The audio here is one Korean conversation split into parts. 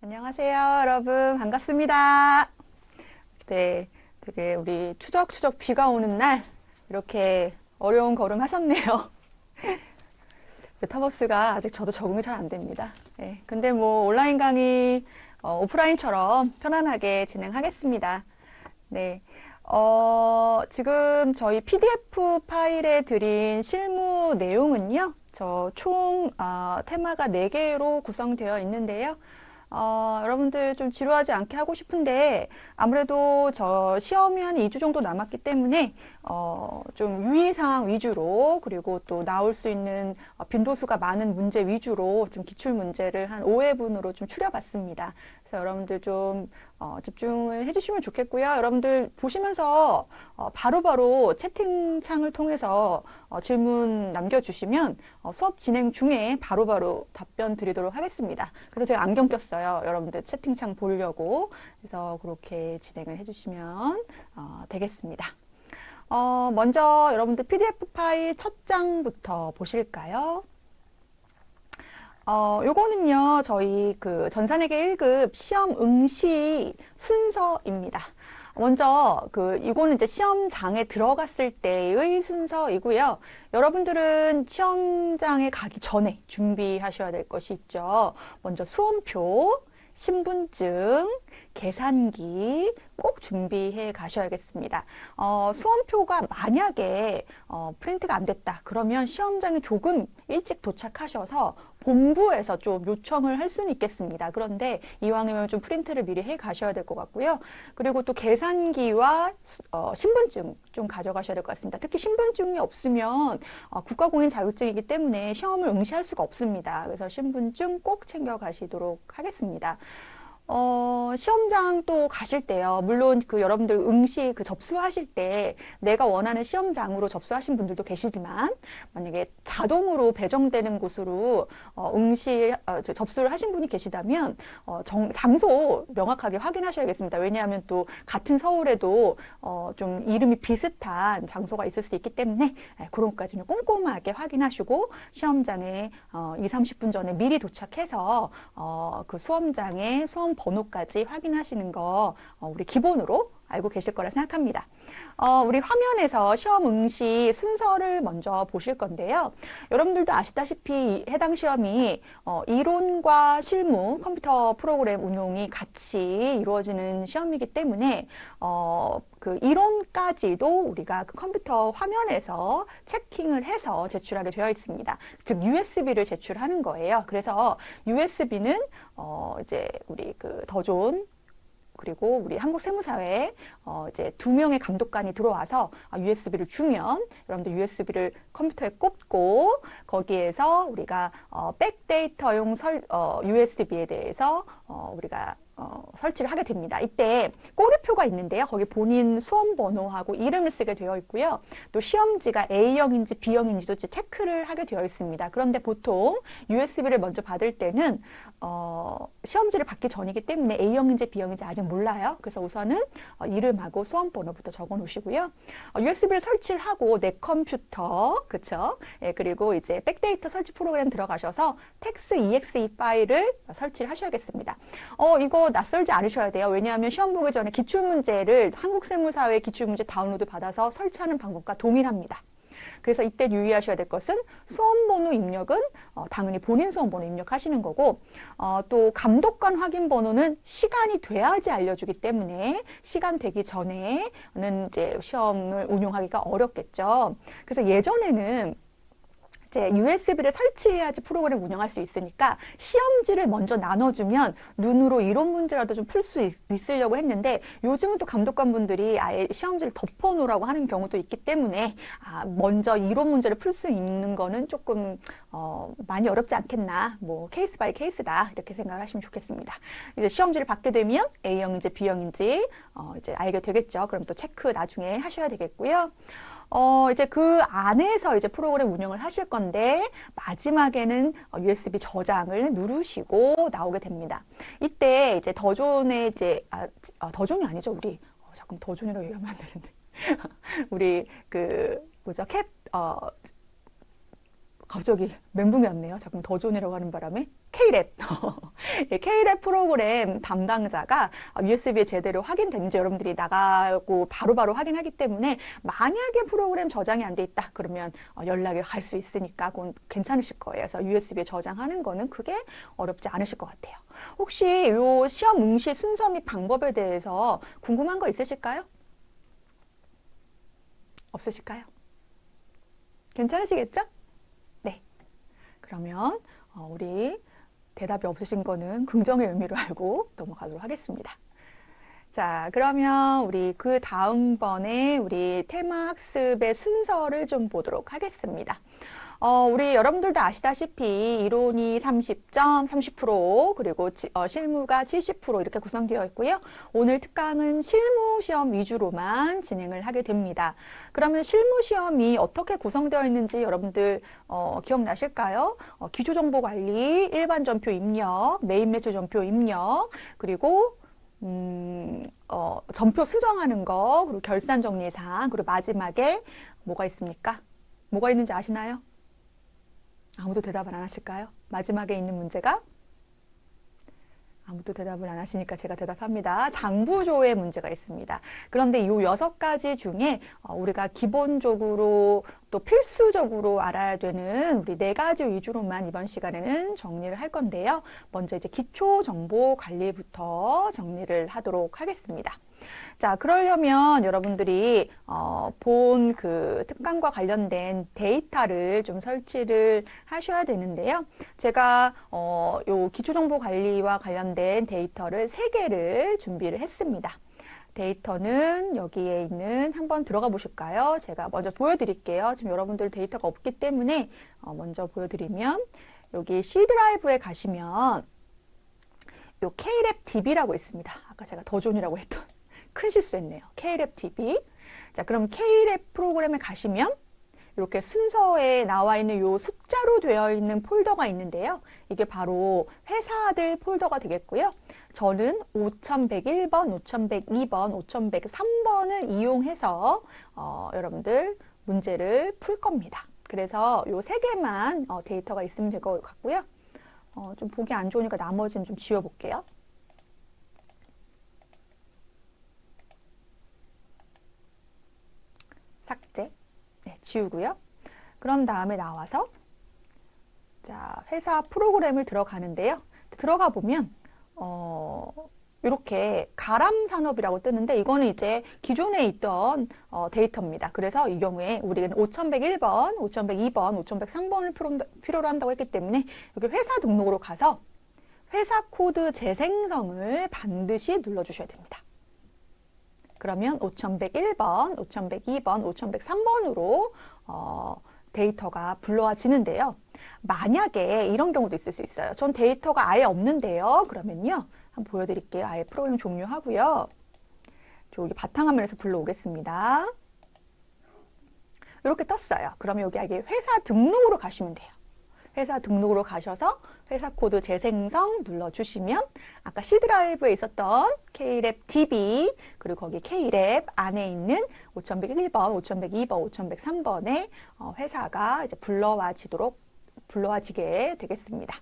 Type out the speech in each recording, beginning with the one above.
안녕하세요, 여러분. 반갑습니다. 네, 되게 우리 추적추적 비가 오는 날 이렇게 어려운 걸음 하셨네요. 메타버스가 아직 저도 적응이 잘 안 됩니다. 네, 근데 뭐 온라인 강의, 오프라인처럼 편안하게 진행하겠습니다. 네. 지금 저희 PDF 파일에 드린 실무 내용은요, 저 총, 테마가 4개로 구성되어 있는데요. 여러분들 좀 지루하지 않게 하고 싶은데, 아무래도 저 시험이 한 2주 정도 남았기 때문에, 좀 유의사항 위주로, 그리고 또 나올 수 있는 빈도수가 많은 문제 위주로 좀 기출 문제를 한 5회분으로 좀 추려봤습니다. 그래서 여러분들 좀 집중을 해주시면 좋겠고요. 여러분들 보시면서 바로바로 채팅창을 통해서 질문 남겨주시면 수업 진행 중에 바로바로 답변 드리도록 하겠습니다. 그래서 제가 안경 꼈어요. 여러분들 채팅창 보려고. 그래서 그렇게 진행을 해주시면 되겠습니다. 먼저 여러분들 PDF 파일 첫 장부터 보실까요? 요거는요, 저희 그 전산회계 1급 시험 응시 순서입니다. 먼저, 이거는 이제 시험장에 들어갔을 때의 순서이고요. 여러분들은 시험장에 가기 전에 준비하셔야 될 것이 있죠. 먼저 수험표, 신분증, 계산기 꼭 준비해 가셔야겠습니다. 수험표가 만약에 프린트가 안 됐다. 그러면 시험장에 조금 일찍 도착하셔서 본부에서 좀 요청을 할 수는 있겠습니다. 그런데 이왕이면 좀 프린트를 미리 해 가셔야 될 것 같고요. 그리고 또 계산기와 신분증 좀 가져가셔야 될 것 같습니다. 특히 신분증이 없으면 국가공인 자격증이기 때문에 시험을 응시할 수가 없습니다. 그래서 신분증 꼭 챙겨 가시도록 하겠습니다. 시험장 또 가실 때요. 물론 여러분들 응시 접수하실 때 내가 원하는 시험장으로 접수하신 분들도 계시지만 만약에 자동으로 배정되는 곳으로 접수를 하신 분이 계시다면 장소 명확하게 확인하셔야겠습니다. 왜냐하면 또 같은 서울에도 좀 이름이 비슷한 장소가 있을 수 있기 때문에 그런 것까지 좀 꼼꼼하게 확인하시고 시험장에 2, 30분 전에 미리 도착해서 그 수험장에 수험 번호까지 확인하시는 거 우리 기본으로 알고 계실 거라 생각합니다. 우리 화면에서 시험 응시 순서를 먼저 보실 건데요. 여러분들도 아시다시피 해당 시험이 이론과 실무, 컴퓨터 프로그램 운용이 같이 이루어지는 시험이기 때문에 그 이론까지도 우리가 그 컴퓨터 화면에서 체킹을 해서 제출하게 되어 있습니다. 즉 USB를 제출하는 거예요. 그래서 USB는 이제 우리 더 좋은 그리고 우리 한국세무사회에 이제 2명의 감독관이 들어와서 USB를 주면 여러분들 USB를 컴퓨터에 꽂고 거기에서 우리가 백데이터용 USB에 대해서 우리가 설치를 하게 됩니다. 이때 꼬리표가 있는데요. 거기 본인 수험 번호하고 이름을 쓰게 되어 있고요. 또 시험지가 A형인지 B형인지도 체크를 하게 되어 있습니다. 그런데 보통 USB를 먼저 받을 때는 시험지를 받기 전이기 때문에 A형인지 B형인지 아직 몰라요. 그래서 우선은 이름하고 수험 번호부터 적어 놓으시고요. USB를 설치를 하고 내 컴퓨터, 그쵸? 예, 그리고 이제 백데이터 설치 프로그램 들어가셔서 TextExe 파일을 설치를 하셔야겠습니다. 이거 낯설지 않으셔야 돼요. 왜냐하면 시험 보기 전에 기출문제를 한국세무사회 기출문제 다운로드 받아서 설치하는 방법과 동일합니다. 그래서 이때 유의하셔야 될 것은 수험번호 입력은 당연히 본인 수험번호 입력하시는 거고 또 감독관 확인 번호는 시간이 돼야지 알려주기 때문에 시간 되기 전에는 이제 시험을 운용하기가 어렵겠죠. 그래서 예전에는 이제 USB를 설치해야지 프로그램 운영할 수 있으니까 시험지를 먼저 나눠주면 눈으로 이론 문제라도 좀 풀 수 있으려고 했는데 요즘은 또 감독관분들이 아예 시험지를 덮어놓으라고 하는 경우도 있기 때문에 먼저 이론 문제를 풀 수 있는 거는 조금 많이 어렵지 않겠나, 뭐 케이스 바이 케이스다 이렇게 생각을 하시면 좋겠습니다. 이제 시험지를 받게 되면 A형인지 B형인지 이제 알게 되겠죠. 그럼 또 체크 나중에 하셔야 되겠고요. 이제 그 안에서 이제 프로그램 운영을 하실 건데, 마지막에는 USB 저장을 누르시고 나오게 됩니다. 이때 이제 더존에 이제, 더존이 아니죠, 우리. 잠깐 더존이라고 얘기하면 안 되는데. 우리, 뭐죠, 갑자기 멘붕이 왔네요. 잠깐 더 좋으라고 하는 바람에 K랩 K랩 프로그램 담당자가 USB에 제대로 확인됐는지 여러분들이 나가고 바로바로 확인하기 때문에 만약에 프로그램 저장이 안 돼 있다 그러면 연락이 갈 수 있으니까 그건 괜찮으실 거예요. 그래서 USB에 저장하는 거는 크게 어렵지 않으실 것 같아요. 혹시 요 시험 응시 순서 및 방법에 대해서 궁금한 거 있으실까요? 없으실까요? 괜찮으시겠죠? 네. 그러면 우리 대답이 없으신 거는 긍정의 의미로 알고 넘어가도록 하겠습니다. 자, 그러면 우리 그 다음번에 우리 테마 학습의 순서를 좀 보도록 하겠습니다. 우리 여러분들도 아시다시피 이론이 30점, 30%, 그리고 실무가 70% 이렇게 구성되어 있고요. 오늘 특강은 실무 시험 위주로만 진행을 하게 됩니다. 그러면 실무 시험이 어떻게 구성되어 있는지 여러분들 기억나실까요? 기초정보관리, 일반 전표 입력, 메인 매체 전표 입력, 그리고 전표 수정하는 거, 그리고 결산 정리사항, 그리고 마지막에 뭐가 있습니까? 뭐가 있는지 아시나요? 아무도 대답을 안 하실까요? 마지막에 있는 문제가 아무도 대답을 안 하시니까 제가 대답합니다. 장부조의 문제가 있습니다. 그런데 이 6가지 중에 우리가 기본적으로 또 필수적으로 알아야 되는 우리 4가지 위주로만 이번 시간에는 정리를 할 건데요. 먼저 이제 기초정보관리부터 정리를 하도록 하겠습니다. 자, 그러려면 여러분들이 본 그 특강과 관련된 데이터를 좀 설치를 하셔야 되는데요. 제가 요 기초정보 관리와 관련된 데이터를 3개를 준비를 했습니다. 데이터는 여기에 있는 한번 들어가 보실까요? 제가 먼저 보여드릴게요. 지금 여러분들 데이터가 없기 때문에 먼저 보여드리면 여기 C 드라이브에 가시면 요 K랩 DB라고 있습니다. 아까 제가 더 존이라고 했던 큰 실수했네요. K랩 DB. 자, 그럼 K랩 프로그램에 가시면 이렇게 순서에 나와 있는 요 숫자로 되어 있는 폴더가 있는데요. 이게 바로 회사들 폴더가 되겠고요. 저는 5101번, 5102번, 5103번을 이용해서 여러분들 문제를 풀 겁니다. 그래서 요 3개만 데이터가 있으면 될 것 같고요. 좀 보기 안 좋으니까 나머지는 좀 지워볼게요. 삭제. 네, 지우고요. 그런 다음에 나와서 자, 회사 프로그램을 들어가는데요. 들어가 보면 이렇게 가람산업이라고 뜨는데 이거는 이제 기존에 있던 데이터입니다. 그래서 이 경우에 우리는 5101번, 5102번, 5103번을 필요로 한다고 했기 때문에 여기 회사 등록으로 가서 회사 코드 재생성을 반드시 눌러주셔야 됩니다. 그러면 5101번, 5102번, 5103번으로 데이터가 불러와지는데요. 만약에 이런 경우도 있을 수 있어요. 전 데이터가 아예 없는데요. 그러면요. 한번 보여드릴게요. 아예 프로그램 종료하고요. 여기 바탕화면에서 불러오겠습니다. 이렇게 떴어요. 그러면 여기 회사 등록으로 가시면 돼요. 회사 등록으로 가셔서 회사 코드 재생성 눌러주시면 아까 C 드라이브에 있었던 K랩 DB 그리고 거기 K랩 안에 있는 5101번, 5102번, 5103번의 회사가 이제 불러와지게 되겠습니다.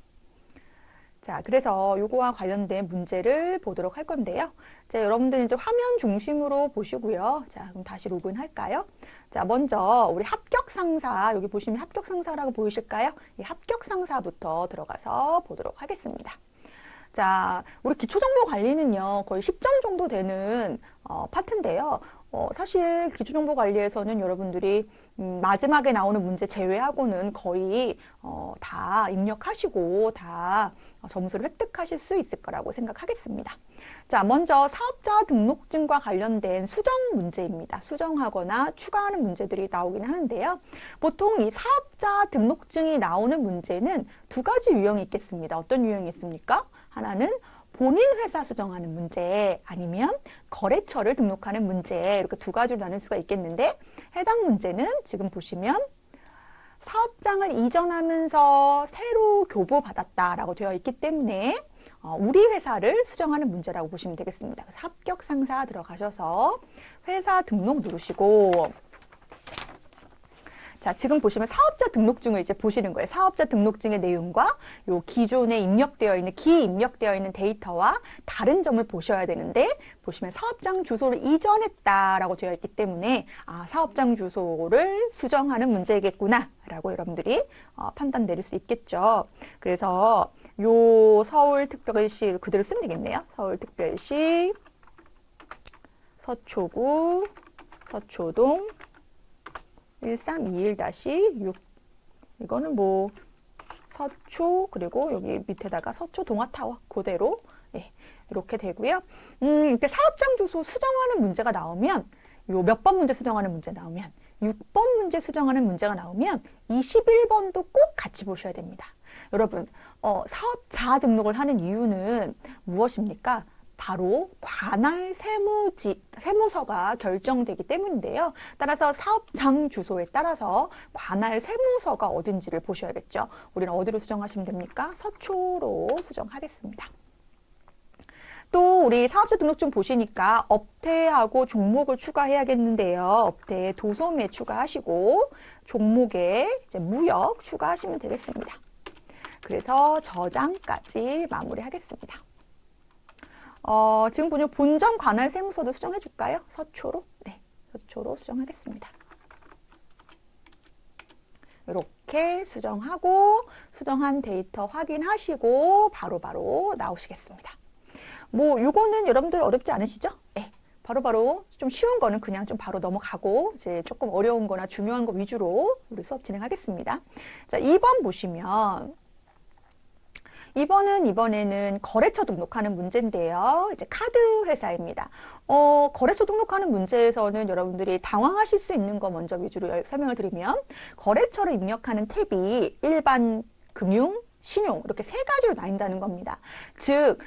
자, 그래서 요거와 관련된 문제를 보도록 할 건데요. 자, 여러분들 이제 화면 중심으로 보시고요. 자, 그럼 다시 로그인 할까요? 자, 먼저 우리 합격 상사, 여기 보시면 합격 상사라고 보이실까요? 이 합격 상사부터 들어가서 보도록 하겠습니다. 자, 우리 기초정보 관리는요, 거의 10점 정도 되는 파트인데요. 사실 기초정보 관리에서는 여러분들이 마지막에 나오는 문제 제외하고는 거의 다 입력하시고 다 점수를 획득하실 수 있을 거라고 생각하겠습니다. 자, 먼저 사업자 등록증과 관련된 수정 문제입니다. 수정하거나 추가하는 문제들이 나오긴 하는데요. 보통 이 사업자 등록증이 나오는 문제는 2가지 유형이 있겠습니다. 어떤 유형이 있습니까? 하나는 본인 회사 수정하는 문제 아니면 거래처를 등록하는 문제 이렇게 2가지로 나눌 수가 있겠는데 해당 문제는 지금 보시면 사업장을 이전하면서 새로 교부받았다라고 되어 있기 때문에 우리 회사를 수정하는 문제라고 보시면 되겠습니다. 그래서 합격 상사 들어가셔서 회사 등록 누르시고 자, 지금 보시면 사업자 등록증을 이제 보시는 거예요. 사업자 등록증의 내용과 요 기존에 입력되어 있는, 기입력되어 있는 데이터와 다른 점을 보셔야 되는데, 보시면 사업장 주소를 이전했다라고 되어 있기 때문에, 아, 사업장 주소를 수정하는 문제겠구나, 라고 여러분들이 판단 내릴 수 있겠죠. 그래서 요 서울특별시를 그대로 쓰면 되겠네요. 서울특별시 서초구 서초동 1321-6 이거는 뭐 서초 그리고 여기 밑에다가 서초 동아타워 그대로 예, 이렇게 되고요. 이렇게 사업장 주소 수정하는 문제가 나오면 요 몇 번 문제 수정하는 문제 나오면 6번 문제 수정하는 문제가 나오면 21번도 꼭 같이 보셔야 됩니다. 여러분 사업자 등록을 하는 이유는 무엇입니까? 바로 관할 세무서가 결정되기 때문인데요. 따라서 사업장 주소에 따라서 관할 세무서가 어딘지를 보셔야겠죠. 우리는 어디로 수정하시면 됩니까? 서초로 수정하겠습니다. 또 우리 사업자 등록증 보시니까 업태하고 종목을 추가해야겠는데요. 업태에 도소매 추가하시고 종목에 이제 무역 추가하시면 되겠습니다. 그래서 저장까지 마무리하겠습니다. 지금 보면 본점 관할 세무서도 수정해 줄까요? 서초로? 네, 서초로 수정하겠습니다. 이렇게 수정하고 수정한 데이터 확인하시고 바로바로 나오시겠습니다. 뭐 요거는 여러분들 어렵지 않으시죠? 네, 바로바로 좀 쉬운 거는 그냥 좀 바로 넘어가고 이제 조금 어려운 거나 중요한 거 위주로 우리 수업 진행하겠습니다. 자, 2번 보시면 이번에는 거래처 등록하는 문제인데요. 이제 카드 회사입니다. 거래처 등록하는 문제에서는 여러분들이 당황하실 수 있는 거 먼저 위주로 설명을 드리면 거래처를 입력하는 탭이 일반 금융, 신용 이렇게 세 가지로 나뉜다는 겁니다. 즉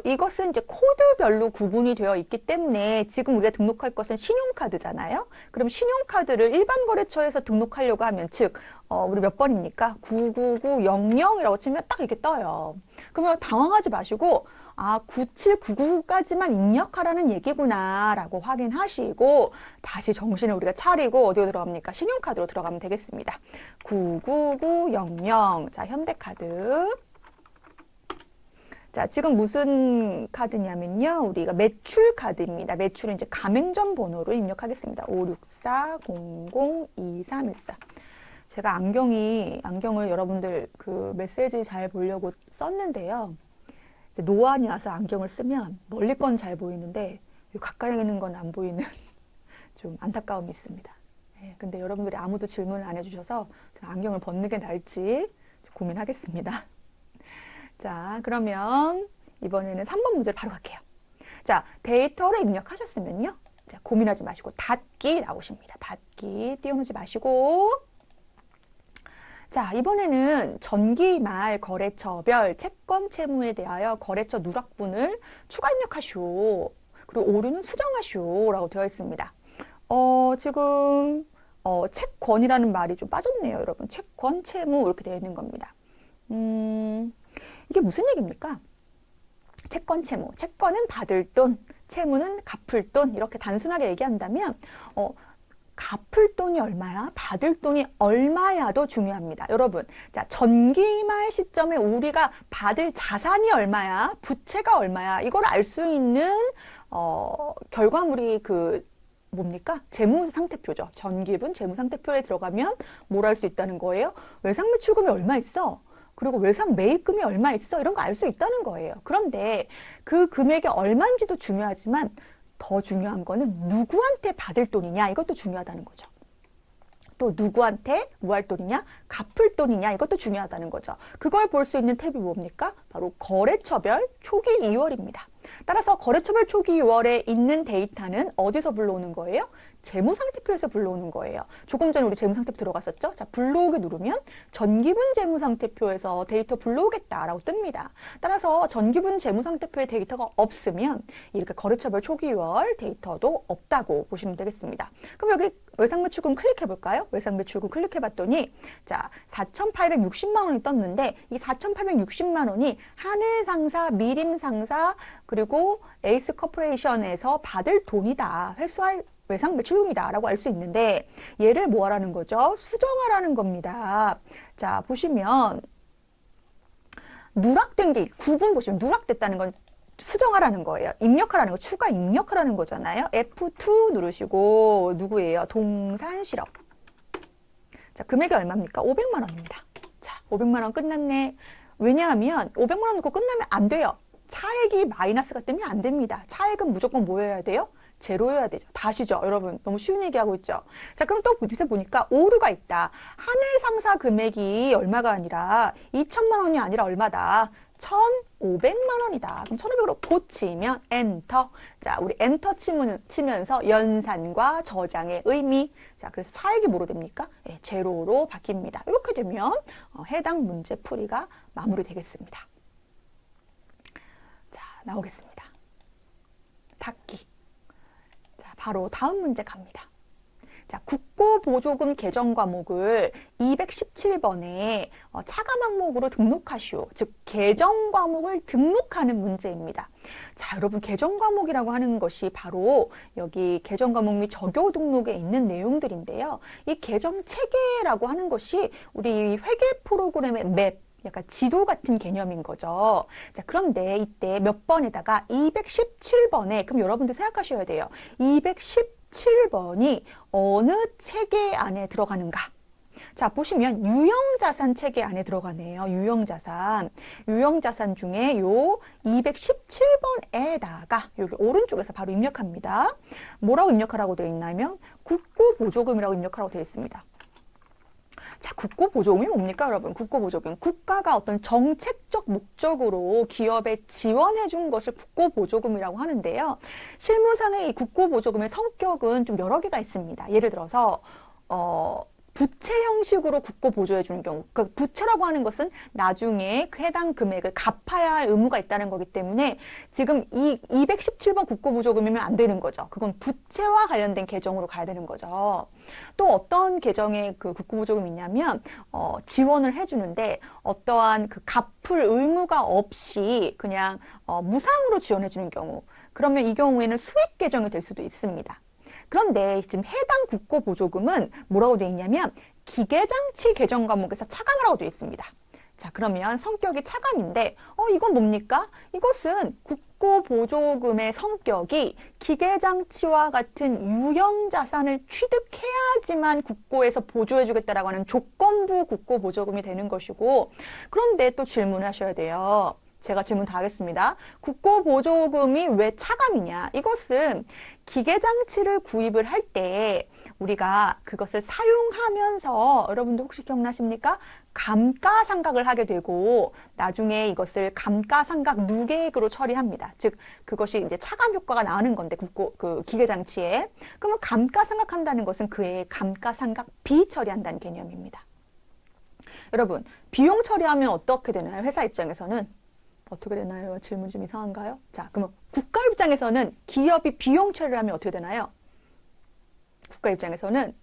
이것은 이제 코드별로 구분이 되어 있기 때문에 지금 우리가 등록할 것은 신용카드잖아요. 그럼 신용카드를 일반 거래처에서 등록하려고 하면 즉 우리 몇 번입니까? 99900이라고 치면 딱 이렇게 떠요. 그러면 당황하지 마시고 아 9799까지만 입력하라는 얘기구나 라고 확인하시고 다시 정신을 우리가 차리고 어디로 들어갑니까? 신용카드로 들어가면 되겠습니다. 99900 자 현대카드 자 지금 무슨 카드냐면요 우리가 매출카드입니다. 매출은 이제 가맹점 번호로 입력하겠습니다. 564002314 제가 안경을 여러분들 그 메시지 잘 보려고 썼는데요. 노안이 와서 안경을 쓰면 멀리 건 잘 보이는데 가까이 있는 건 안 보이는 좀 안타까움이 있습니다. 네, 근데 여러분들이 아무도 질문을 안 해주셔서 제가 안경을 벗는 게 나을지 고민하겠습니다. 자, 그러면 이번에는 3번 문제를 바로 갈게요. 자, 데이터를 입력하셨으면요. 자, 고민하지 마시고 닫기 나오십니다. 닫기 띄워놓지 마시고 자, 이번에는 전기말 거래처별 채권 채무에 대하여 거래처 누락분을 추가 입력하시오. 그리고 오류는 수정하시오. 라고 되어 있습니다. 지금, 채권이라는 말이 좀 빠졌네요, 여러분. 채권, 채무, 이렇게 되어 있는 겁니다. 이게 무슨 얘기입니까? 채권, 채무. 채권은 받을 돈, 채무는 갚을 돈. 이렇게 단순하게 얘기한다면, 갚을 돈이 얼마야? 받을 돈이 얼마야도 중요합니다. 여러분, 자, 전기말 시점에 우리가 받을 자산이 얼마야? 부채가 얼마야? 이걸 알 수 있는, 결과물이 뭡니까? 재무상태표죠. 전기분 재무상태표에 들어가면 뭘 알 수 있다는 거예요? 외상매출금이 얼마 있어? 그리고 외상매입금이 얼마 있어? 이런 거 알 수 있다는 거예요. 그런데 그 금액이 얼마인지도 중요하지만 더 중요한 거는 누구한테 받을 돈이냐 이것도 중요하다는 거죠. 또 누구한테 뭐 할 돈이냐? 갚을 돈이냐? 이것도 중요하다는 거죠. 그걸 볼 수 있는 탭이 뭡니까? 바로 거래처별 초기 2월입니다. 따라서 거래처별 초기 2월에 있는 데이터는 어디서 불러오는 거예요? 재무상태표에서 불러오는 거예요. 조금 전에 우리 재무상태표 들어갔었죠? 자, 불러오기 누르면 전기분 재무상태표에서 데이터 불러오겠다라고 뜹니다. 따라서 전기분 재무상태표에 데이터가 없으면 이렇게 거래처별 초기 2월 데이터도 없다고 보시면 되겠습니다. 그럼 여기 외상매출금 클릭해 볼까요? 외상매출금 클릭해 봤더니 자, 4,860만 원이 떴는데 이 4,860만 원이 하늘상사, 미림상사 그리고 에이스 커퍼레이션에서 받을 돈이다. 회수할 외상 매출금이다라고 알 수 있는데 얘를 뭐 하라는 거죠? 수정하라는 겁니다. 자, 보시면 누락된 게 구분 보시면 누락됐다는 건 수정하라는 거예요. 입력하라는 거, 추가 입력하라는 거잖아요. F2 누르시고 누구예요? 동산실업. 자, 금액이 얼마입니까? 500만 원입니다. 자, 500만 원 끝났네. 왜냐하면 500만 원 넣고 끝나면 안 돼요. 차액이 마이너스가 뜨면 안 됩니다. 차액은 무조건 뭐여야 돼요? 제로여야 되죠. 다시죠. 여러분 너무 쉬운 얘기하고 있죠. 자, 그럼 또 밑에 보니까 오류가 있다. 하늘 상사 금액이 얼마가 아니라 2천만 원이 아니라 얼마다? 1,500만 원이다. 그럼 1,500으로 고치면 엔터. 자, 우리 엔터 치면서 연산과 저장의 의미. 자, 그래서 차액이 뭐로 됩니까? 예, 제로로 바뀝니다. 이렇게 되면 해당 문제 풀이가 마무리되겠습니다. 자, 나오겠습니다. 닫기. 자, 바로 다음 문제 갑니다. 자, 국고보조금 계정 과목을 217번에 차감 항목으로 등록하시오. 즉, 계정 과목을 등록하는 문제입니다. 자, 여러분, 계정 과목이라고 하는 것이 바로 여기 계정 과목 및 적요 등록에 있는 내용들인데요. 이 계정 체계라고 하는 것이 우리 회계 프로그램의 맵, 약간 지도 같은 개념인 거죠. 자, 그런데 이때 몇 번에다가 217번에, 그럼 여러분들 생각하셔야 돼요. 217번이 어느 체계 안에 들어가는가? 자, 보시면 유형자산 체계 안에 들어가네요. 유형자산. 유형자산 중에 요 217번에다가 여기 오른쪽에서 바로 입력합니다. 뭐라고 입력하라고 되어 있냐면 국고보조금이라고 입력하라고 되어 있습니다. 자, 국고보조금이 뭡니까, 여러분? 국고보조금. 국가가 어떤 정책적 목적으로 기업에 지원해 준 것을 국고보조금이라고 하는데요. 실무상의 이 국고보조금의 성격은 좀 여러 개가 있습니다. 예를 들어서, 부채 형식으로 국고 보조해 주는 경우, 그 부채라고 하는 것은 나중에 해당 금액을 갚아야 할 의무가 있다는 거기 때문에 지금 이 217번 국고 보조금이면 안 되는 거죠. 그건 부채와 관련된 계정으로 가야 되는 거죠. 또 어떤 계정에 그 국고 보조금이 있냐면 지원을 해주는데 어떠한 그 갚을 의무가 없이 그냥 무상으로 지원해 주는 경우, 그러면 이 경우에는 수익 계정이 될 수도 있습니다. 그런데 지금 해당 국고보조금은 뭐라고 되어 있냐면 기계장치 계정 과목에서 차감하라고 되어 있습니다. 자, 그러면 성격이 차감인데 이건 뭡니까? 이것은 국고보조금의 성격이 기계장치와 같은 유형자산을 취득해야지만 국고에서 보조해 주겠다라고 하는 조건부 국고보조금이 되는 것이고, 그런데 또 질문을 하셔야 돼요. 제가 질문 다 하겠습니다. 국고보조금이 왜 차감이냐? 이것은 기계장치를 구입을 할 때 우리가 그것을 사용하면서 여러분들 혹시 기억나십니까? 감가상각을 하게 되고 나중에 이것을 감가상각 누계액으로 처리합니다. 즉 그것이 이제 차감 효과가 나는 건데 그 기계장치에. 그러면 감가상각한다는 것은 그의 감가상각 비처리한다는 개념입니다. 여러분, 비용 처리하면 어떻게 되나요? 회사 입장에서는 어떻게 되나요? 질문 좀 이상한가요? 자, 그러면 국가 입장에서는 기업이 비용 처리를 하면 어떻게 되나요? 국가 입장에서는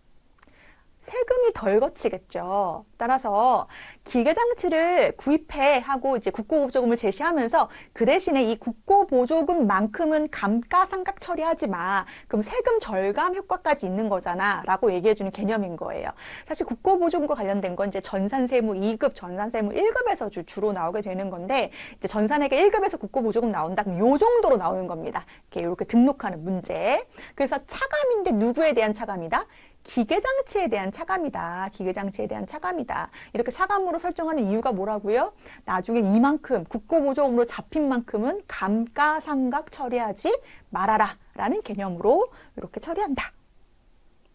세금이 덜 거치겠죠. 따라서 기계장치를 구입해 하고 이제 국고보조금을 제시하면서 그 대신에 이 국고보조금만큼은 감가상각 처리하지 마. 그럼 세금 절감 효과까지 있는 거잖아. 라고 얘기해주는 개념인 거예요. 사실 국고보조금과 관련된 건 이제 전산세무 2급, 전산세무 1급에서 주로 나오게 되는 건데, 이제 전산에게 1급에서 국고보조금 나온다. 그럼 요 정도로 나오는 겁니다. 이렇게 등록하는 문제. 그래서 차감인데 누구에 대한 차감이다? 기계장치에 대한 차감이다. 기계장치에 대한 차감이다. 이렇게 차감으로 설정하는 이유가 뭐라고요? 나중에 이만큼 국고보조금으로 잡힌 만큼은 감가상각 처리하지 말아라 라는 개념으로 이렇게 처리한다.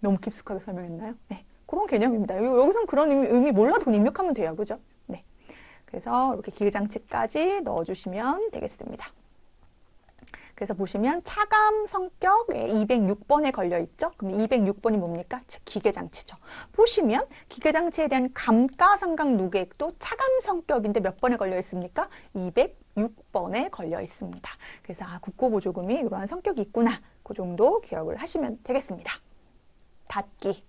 너무 깊숙하게 설명했나요? 네, 그런 개념입니다. 여기서는 그런 의미 몰라도 입력하면 돼요. 그죠? 네. 그래서 이렇게 기계장치까지 넣어주시면 되겠습니다. 그래서 보시면 차감 성격 206번에 걸려 있죠. 그럼 206번이 뭡니까? 즉 기계장치죠. 보시면 기계장치에 대한 감가상각 누계액도 차감 성격인데 몇 번에 걸려 있습니까? 206번에 걸려 있습니다. 그래서 국고보조금이 이러한 성격이 있구나. 그 정도 기억을 하시면 되겠습니다. 닫기.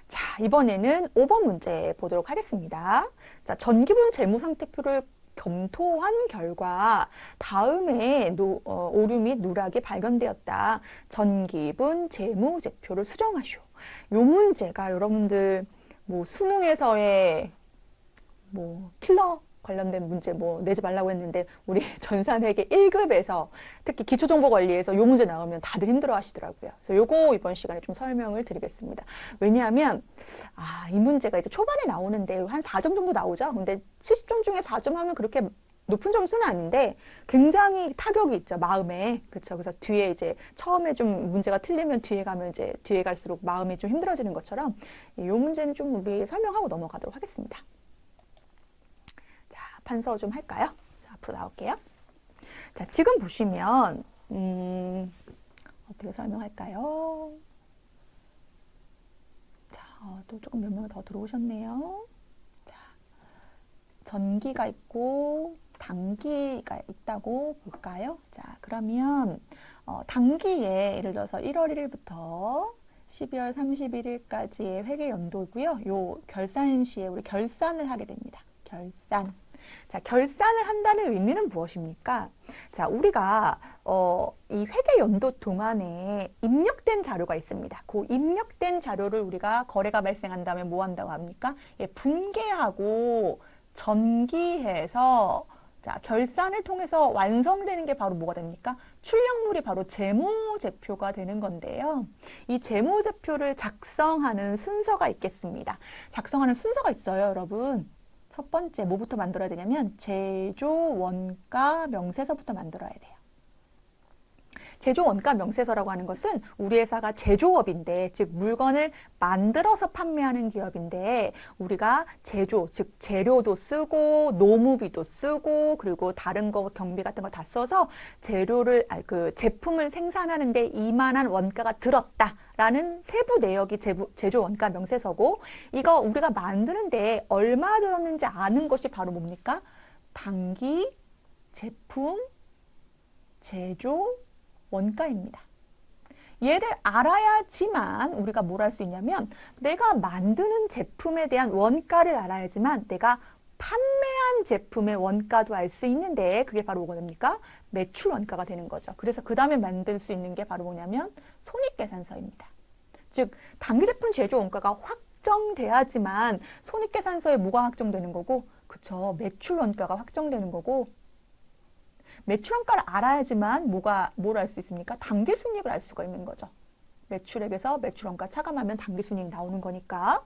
자, 이번에는 5번 문제 보도록 하겠습니다. 자, 전기분 재무상태표를 검토한 결과 다음에 오류 및 누락이 발견되었다. 전기분 재무제표를 수정하시오. 요 문제가 여러분들 뭐 수능에서의 뭐 킬러 관련된 문제 뭐 내지 말라고 했는데 우리 전산회계 1급에서 특히 기초정보관리에서 요 문제 나오면 다들 힘들어 하시더라고요. 그래서 요거 이번 시간에 좀 설명을 드리겠습니다. 왜냐하면 이 문제가 이제 초반에 나오는데 한 4점 정도 나오죠. 근데 70점 중에 4점 하면 그렇게 높은 점수는 아닌데 굉장히 타격이 있죠. 마음에. 그렇죠. 그래서 뒤에 이제 처음에 좀 문제가 틀리면 뒤에 가면 이제 뒤에 갈수록 마음이 좀 힘들어지는 것처럼 요 문제는 좀 우리 설명하고 넘어가도록 하겠습니다. 판서 좀 할까요? 자, 앞으로 나올게요. 자, 지금 보시면 어떻게 설명할까요? 자, 또 조금 몇 명 더 들어오셨네요. 자, 전기가 있고 단기가 있다고 볼까요? 자, 그러면 단기에 예를 들어서 1월 1일부터 12월 31일까지의 회계 연도고요. 요 결산 시에 우리 결산을 하게 됩니다. 결산. 자, 결산을 한다는 의미는 무엇입니까? 자, 우리가 이 회계 연도 동안에 입력된 자료가 있습니다. 그 입력된 자료를 우리가 거래가 발생한 다음에 뭐 한다고 합니까? 예, 분계하고 전기해서 자, 결산을 통해서 완성되는 게 바로 뭐가 됩니까? 출력물이 바로 재무제표가 되는 건데요. 이 재무제표를 작성하는 순서가 있겠습니다. 작성하는 순서가 있어요, 여러분. 첫 번째 뭐부터 만들어야 되냐면 제조 원가 명세서부터 만들어야 돼요. 제조 원가 명세서라고 하는 것은 우리 회사가 제조업인데 즉 물건을 만들어서 판매하는 기업인데 우리가 제조 즉 재료도 쓰고 노무비도 쓰고 그리고 다른 거 경비 같은 거 다 써서 재료를 그 제품을 생산하는데 이만한 원가가 들었다라는 세부 내역이 제조 원가 명세서고 이거 우리가 만드는데 얼마 들었는지 아는 것이 바로 뭡니까? 단기 제품 제조 원가입니다. 얘를 알아야지만 우리가 뭘 할 수 있냐면 내가 만드는 제품에 대한 원가를 알아야지만 내가 판매한 제품의 원가도 알 수 있는데 그게 바로 뭐가 됩니까? 매출 원가가 되는 거죠. 그래서 그 다음에 만들 수 있는 게 바로 뭐냐면 손익계산서입니다. 즉 단기 제품 제조 원가가 확정돼야지만 손익계산서에 뭐가 확정되는 거고 그쵸 매출 원가가 확정되는 거고 매출 원가를 알아야지만 뭘 알 수 있습니까? 단기 순이익을 알 수가 있는 거죠. 매출액에서 매출 원가 차감하면 단기 순이익 나오는 거니까.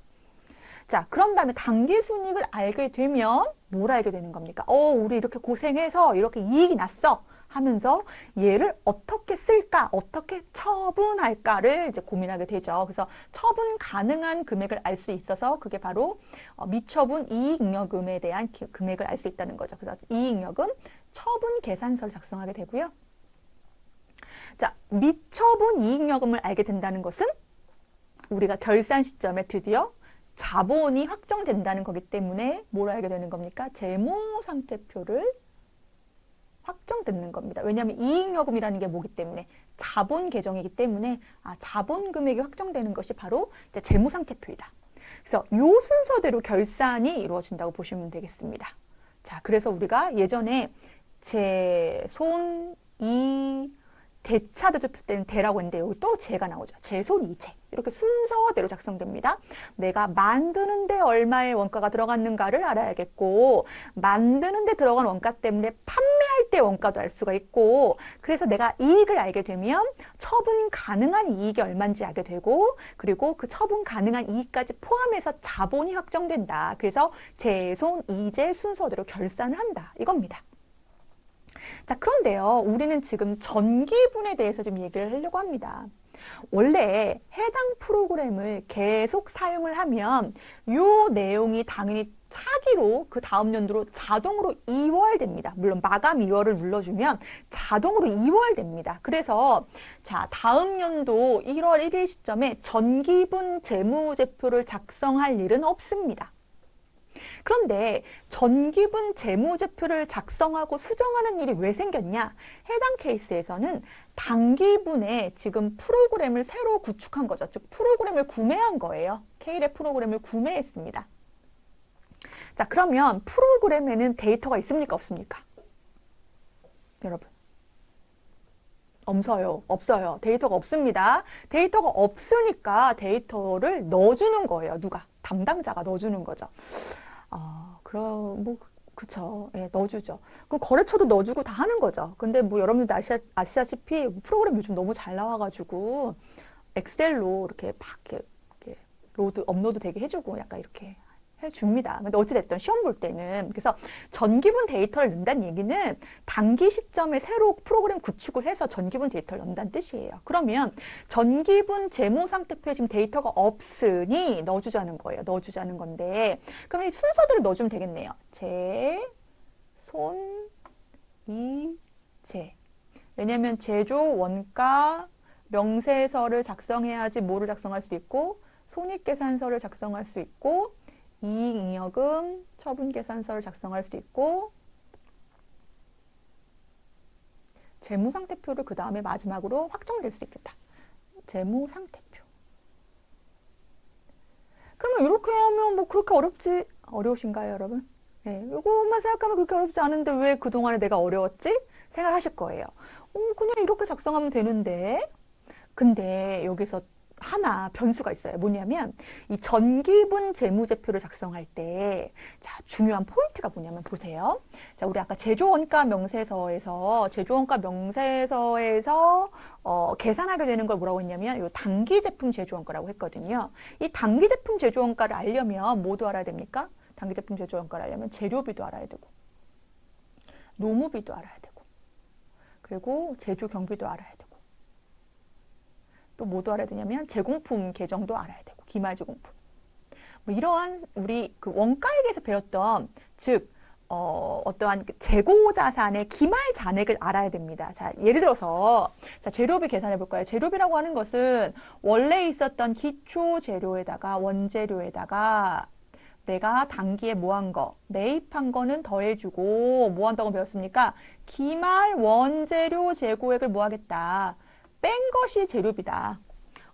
자, 그런 다음에 단기 순이익을 알게 되면 뭘 알게 되는 겁니까? 우리 이렇게 고생해서 이렇게 이익이 났어 하면서 얘를 어떻게 쓸까, 어떻게 처분할까를 이제 고민하게 되죠. 그래서 처분 가능한 금액을 알 수 있어서 그게 바로 미처분 이익여금에 대한 금액을 알 수 있다는 거죠. 그래서 이익여금 처분 계산서를 작성하게 되고요. 자, 미처분 이익여금을 알게 된다는 것은 우리가 결산 시점에 드디어 자본이 확정된다는 거기 때문에 뭘 알게 되는 겁니까? 재무상태표를 확정되는 겁니다. 왜냐하면 이익여금이라는 게 뭐기 때문에 자본 계정이기 때문에 자본 금액이 확정되는 것이 바로 이제 재무상태표이다. 그래서 요 순서대로 결산이 이루어진다고 보시면 되겠습니다. 자, 그래서 우리가 예전에 제손, 이, 대차 대조표 때는 대라고 했는데 여기 또 제가 나오죠. 제손, 이체. 이렇게 순서대로 작성됩니다. 내가 만드는데 얼마의 원가가 들어갔는가를 알아야겠고 만드는데 들어간 원가 때문에 판매할 때 원가도 알 수가 있고 그래서 내가 이익을 알게 되면 처분 가능한 이익이 얼마인지 알게 되고 그리고 그 처분 가능한 이익까지 포함해서 자본이 확정된다. 그래서 제손, 이제 순서대로 결산을 한다. 이겁니다. 자, 그런데요, 우리는 지금 전기분에 대해서 좀 얘기를 하려고 합니다. 원래 해당 프로그램을 계속 사용을 하면 요 내용이 당연히 차기로 그 다음 연도로 자동으로 이월됩니다. 물론 마감 2월을 눌러주면 자동으로 이월됩니다. 그래서 자, 다음 연도 1월 1일 시점에 전기분 재무제표를 작성할 일은 없습니다. 그런데 전기분 재무제표를 작성하고 수정하는 일이 왜 생겼냐? 해당 케이스에서는 단기분에 지금 프로그램을 새로 구축한 거죠. 즉 프로그램을 구매한 거예요. K랩 프로그램을 구매했습니다. 자, 그러면 프로그램에는 데이터가 있습니까? 없습니까? 여러분. 없어요. 데이터가 없습니다. 데이터가 없으니까 데이터를 넣어주는 거예요. 누가? 담당자가 넣어주는 거죠. 그쵸. 예, 넣어주죠. 그럼 거래처도 넣어주고 다 하는 거죠. 근데 뭐 여러분들도 아시다시피 프로그램 요즘 너무 잘 나와가지고 엑셀로 이렇게 막 이렇게 업로드 되게 해주고 약간 이렇게 해줍니다. 근데 어찌됐든 시험 볼 때는 그래서 전기분 데이터를 넣는다는 얘기는 단기 시점에 새로 프로그램 구축을 해서 전기분 데이터를 넣는다는 뜻이에요. 그러면 전기분 재무상태표에 지금 데이터가 없으니 넣어주자는 거예요. 넣어주자는 건데 그럼 이 순서대로 넣어주면 되겠네요. 재, 손, 이, 재. 왜냐하면 제조, 원가, 명세서를 작성해야지 뭐를 작성할 수 있고 손익계산서를 작성할 수 있고 이익잉여금, 처분계산서를 작성할 수 있고 재무상태표를 그 다음에 마지막으로 확정될 수 있겠다. 재무상태표. 그러면 이렇게 하면 뭐 그렇게 어려우신가요, 여러분? 네, 이것만 생각하면 그렇게 어렵지 않은데 왜 그동안에 내가 어려웠지? 생각하실 거예요. 그냥 이렇게 작성하면 되는데 근데 여기서 하나 변수가 있어요. 뭐냐면 이 전기분 재무제표를 작성할 때 자, 중요한 포인트가 뭐냐면 보세요. 자, 우리 아까 제조원가 명세서에서 계산하게 되는 걸 뭐라고 했냐면 이 단기 제품 제조원가라고 했거든요. 이 단기 제품 제조원가를 알려면 뭐도 알아야 됩니까? 단기 제품 제조원가를 알려면 재료비도 알아야 되고 노무비도 알아야 되고 그리고 제조 경비도 알아야 되고 또 뭐도 알아야 되냐면 제공품 계정도 알아야 되고 기말 제공품 뭐 이러한 우리 그 원가액에서 배웠던 즉 어떠한 재고 자산의 기말 잔액을 알아야 됩니다. 자, 예를 들어서 자, 재료비 계산해 볼까요? 재료비라고 하는 것은 원래 있었던 기초 재료에다가 원재료에다가 내가 단기에 뭐 한 거, 매입한 거는 더해주고 뭐 한다고 배웠습니까? 기말 원재료 재고액을 뭐 하겠다. 뺀 것이 재료비다.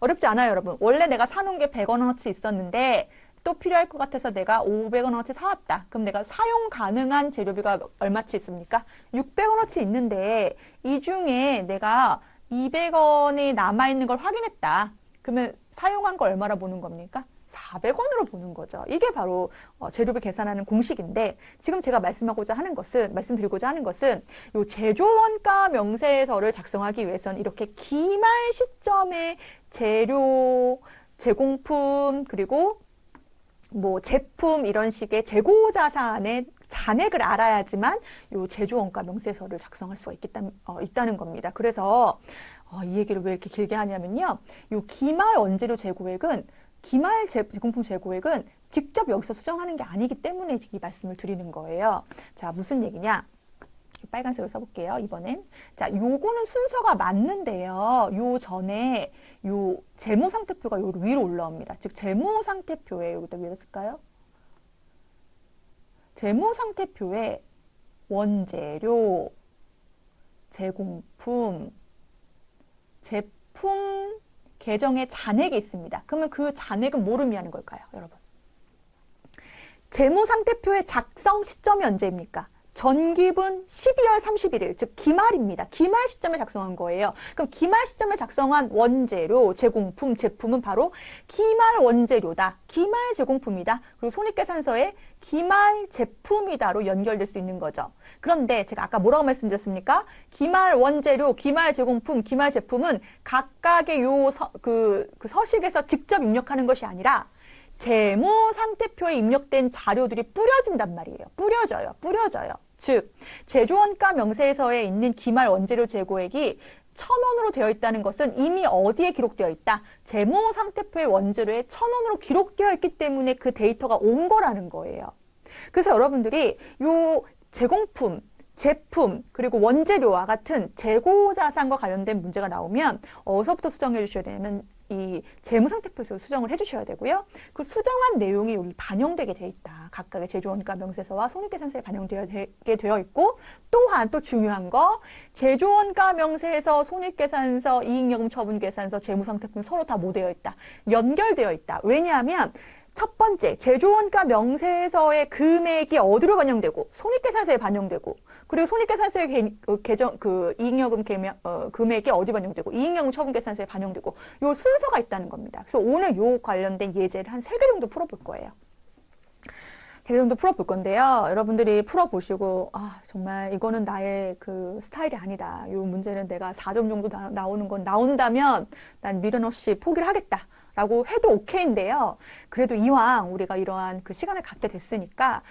어렵지 않아요, 여러분. 원래 내가 사놓은 게 100원어치 있었는데 또 필요할 것 같아서 내가 500원어치 사왔다. 그럼 내가 사용 가능한 재료비가 얼마치 있습니까? 600원어치 있는데 이 중에 내가 200원이 남아있는 걸 확인했다. 그러면 사용한 거 얼마나 보는 겁니까? 400원으로 보는 거죠. 이게 바로 재료비 계산하는 공식인데 지금 제가 말씀드리고자 하는 것은 요 제조원가 명세서를 작성하기 위해서는 이렇게 기말 시점의 재료, 제공품 그리고 뭐 제품 이런 식의 재고 자산의 잔액을 알아야지만 요 제조원가 명세서를 작성할 수가 있다는 겁니다. 그래서 이 얘기를 왜 이렇게 길게 하냐면요. 요 기말 원재료 재고액은 기말 제공품 재고액은 직접 여기서 수정하는 게 아니기 때문에 이 말씀을 드리는 거예요. 자, 무슨 얘기냐? 빨간색으로 써볼게요, 이번엔. 자, 요거는 순서가 맞는데요. 요 전에 요 재무상태표가 요 위로 올라옵니다. 즉, 재무상태표에 여기다 위에다 쓸까요? 재무상태표에 원재료, 제공품, 제품, 계정에 잔액이 있습니다. 그러면 그 잔액은 뭐를 의미하는 걸까요, 여러분? 재무상태표의 작성 시점이 언제입니까? 전기분 12월 31일, 즉 기말입니다. 기말 시점에 작성한 거예요. 그럼 기말 시점에 작성한 원재료, 제공품, 제품은 바로 기말 원재료다. 기말 제공품이다. 그리고 손익계산서에 기말 제품이다로 연결될 수 있는 거죠. 그런데 제가 아까 뭐라고 말씀드렸습니까? 기말 원재료, 기말 제공품, 기말 제품은 각각의 그 서식에서 직접 입력하는 것이 아니라 재무상태표에 입력된 자료들이 뿌려진단 말이에요. 뿌려져요. 즉, 제조원가 명세서에 있는 기말 원재료 재고액이 1,000원으로 되어 있다는 것은 이미 어디에 기록되어 있다? 재무상태표의 원재료에 1,000원으로 기록되어 있기 때문에 그 데이터가 온 거라는 거예요. 그래서 여러분들이 요 제공품, 제품, 그리고 원재료와 같은 재고자산과 관련된 문제가 나오면 어디서부터 수정해 주셔야 되냐면 이 재무상태표에서 수정을 해주셔야 되고요. 그 수정한 내용이 여기 반영되게 되어 있다. 각각의 제조원가 명세서와 손익계산서에 반영되게 되어 있고 또한 또 중요한 거 제조원가 명세서, 손익계산서, 이익여금 처분계산서, 재무상태표는 서로 다 뭐 되어 있다. 연결되어 있다. 왜냐하면 첫 번째, 제조원가 명세서의 금액이 어디로 반영되고, 손익계산서에 반영되고, 그리고 손익계산서의 이익여금 금액이 어디 반영되고, 이익여금 처분계산서에 반영되고, 요 순서가 있다는 겁니다. 그래서 오늘 요 관련된 예제를 한 3개 정도 풀어볼 거예요. 3개 정도 풀어볼 건데요. 여러분들이 풀어보시고, 아, 정말 이거는 나의 그 스타일이 아니다. 요 문제는 내가 4점 정도 나오는 건 나온다면 난 미련없이 포기를 하겠다. 라고 해도 오케이인데요. 그래도 이왕 우리가 이러한 그 시간을 갖게 됐으니까,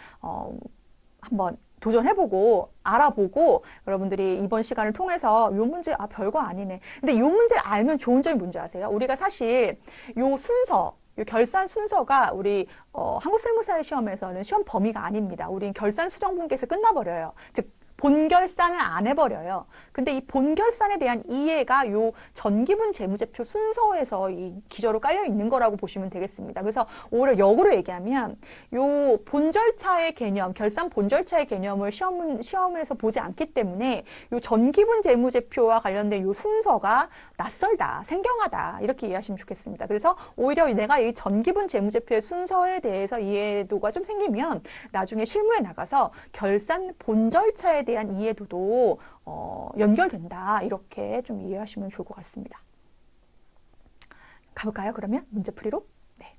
한번 도전해보고, 알아보고, 여러분들이 이번 시간을 통해서 요 문제, 아, 별거 아니네. 근데 요 문제를 알면 좋은 점이 뭔지 아세요? 우리가 사실 요 순서, 요 결산 순서가 우리, 한국세무사의 시험에서는 시험 범위가 아닙니다. 우린 결산 수정 분께서 끝나버려요. 즉, 본결산을 안 해버려요. 근데 이 본결산에 대한 이해가 요 전기분 재무제표 순서에서 이 기저로 깔려 있는 거라고 보시면 되겠습니다. 그래서 오히려 역으로 얘기하면 요 본절차의 개념, 결산 본절차의 개념을 시험에서 보지 않기 때문에 요 전기분 재무제표와 관련된 요 순서가 낯설다, 생경하다 이렇게 이해하시면 좋겠습니다. 그래서 오히려 내가 이 전기분 재무제표의 순서에 대해서 이해도가 좀 생기면 나중에 실무에 나가서 결산 본절차에 대한 이해도도 연결된다. 이렇게 좀 이해하시면 좋을 것 같습니다. 가볼까요? 그러면 문제풀이로? 네.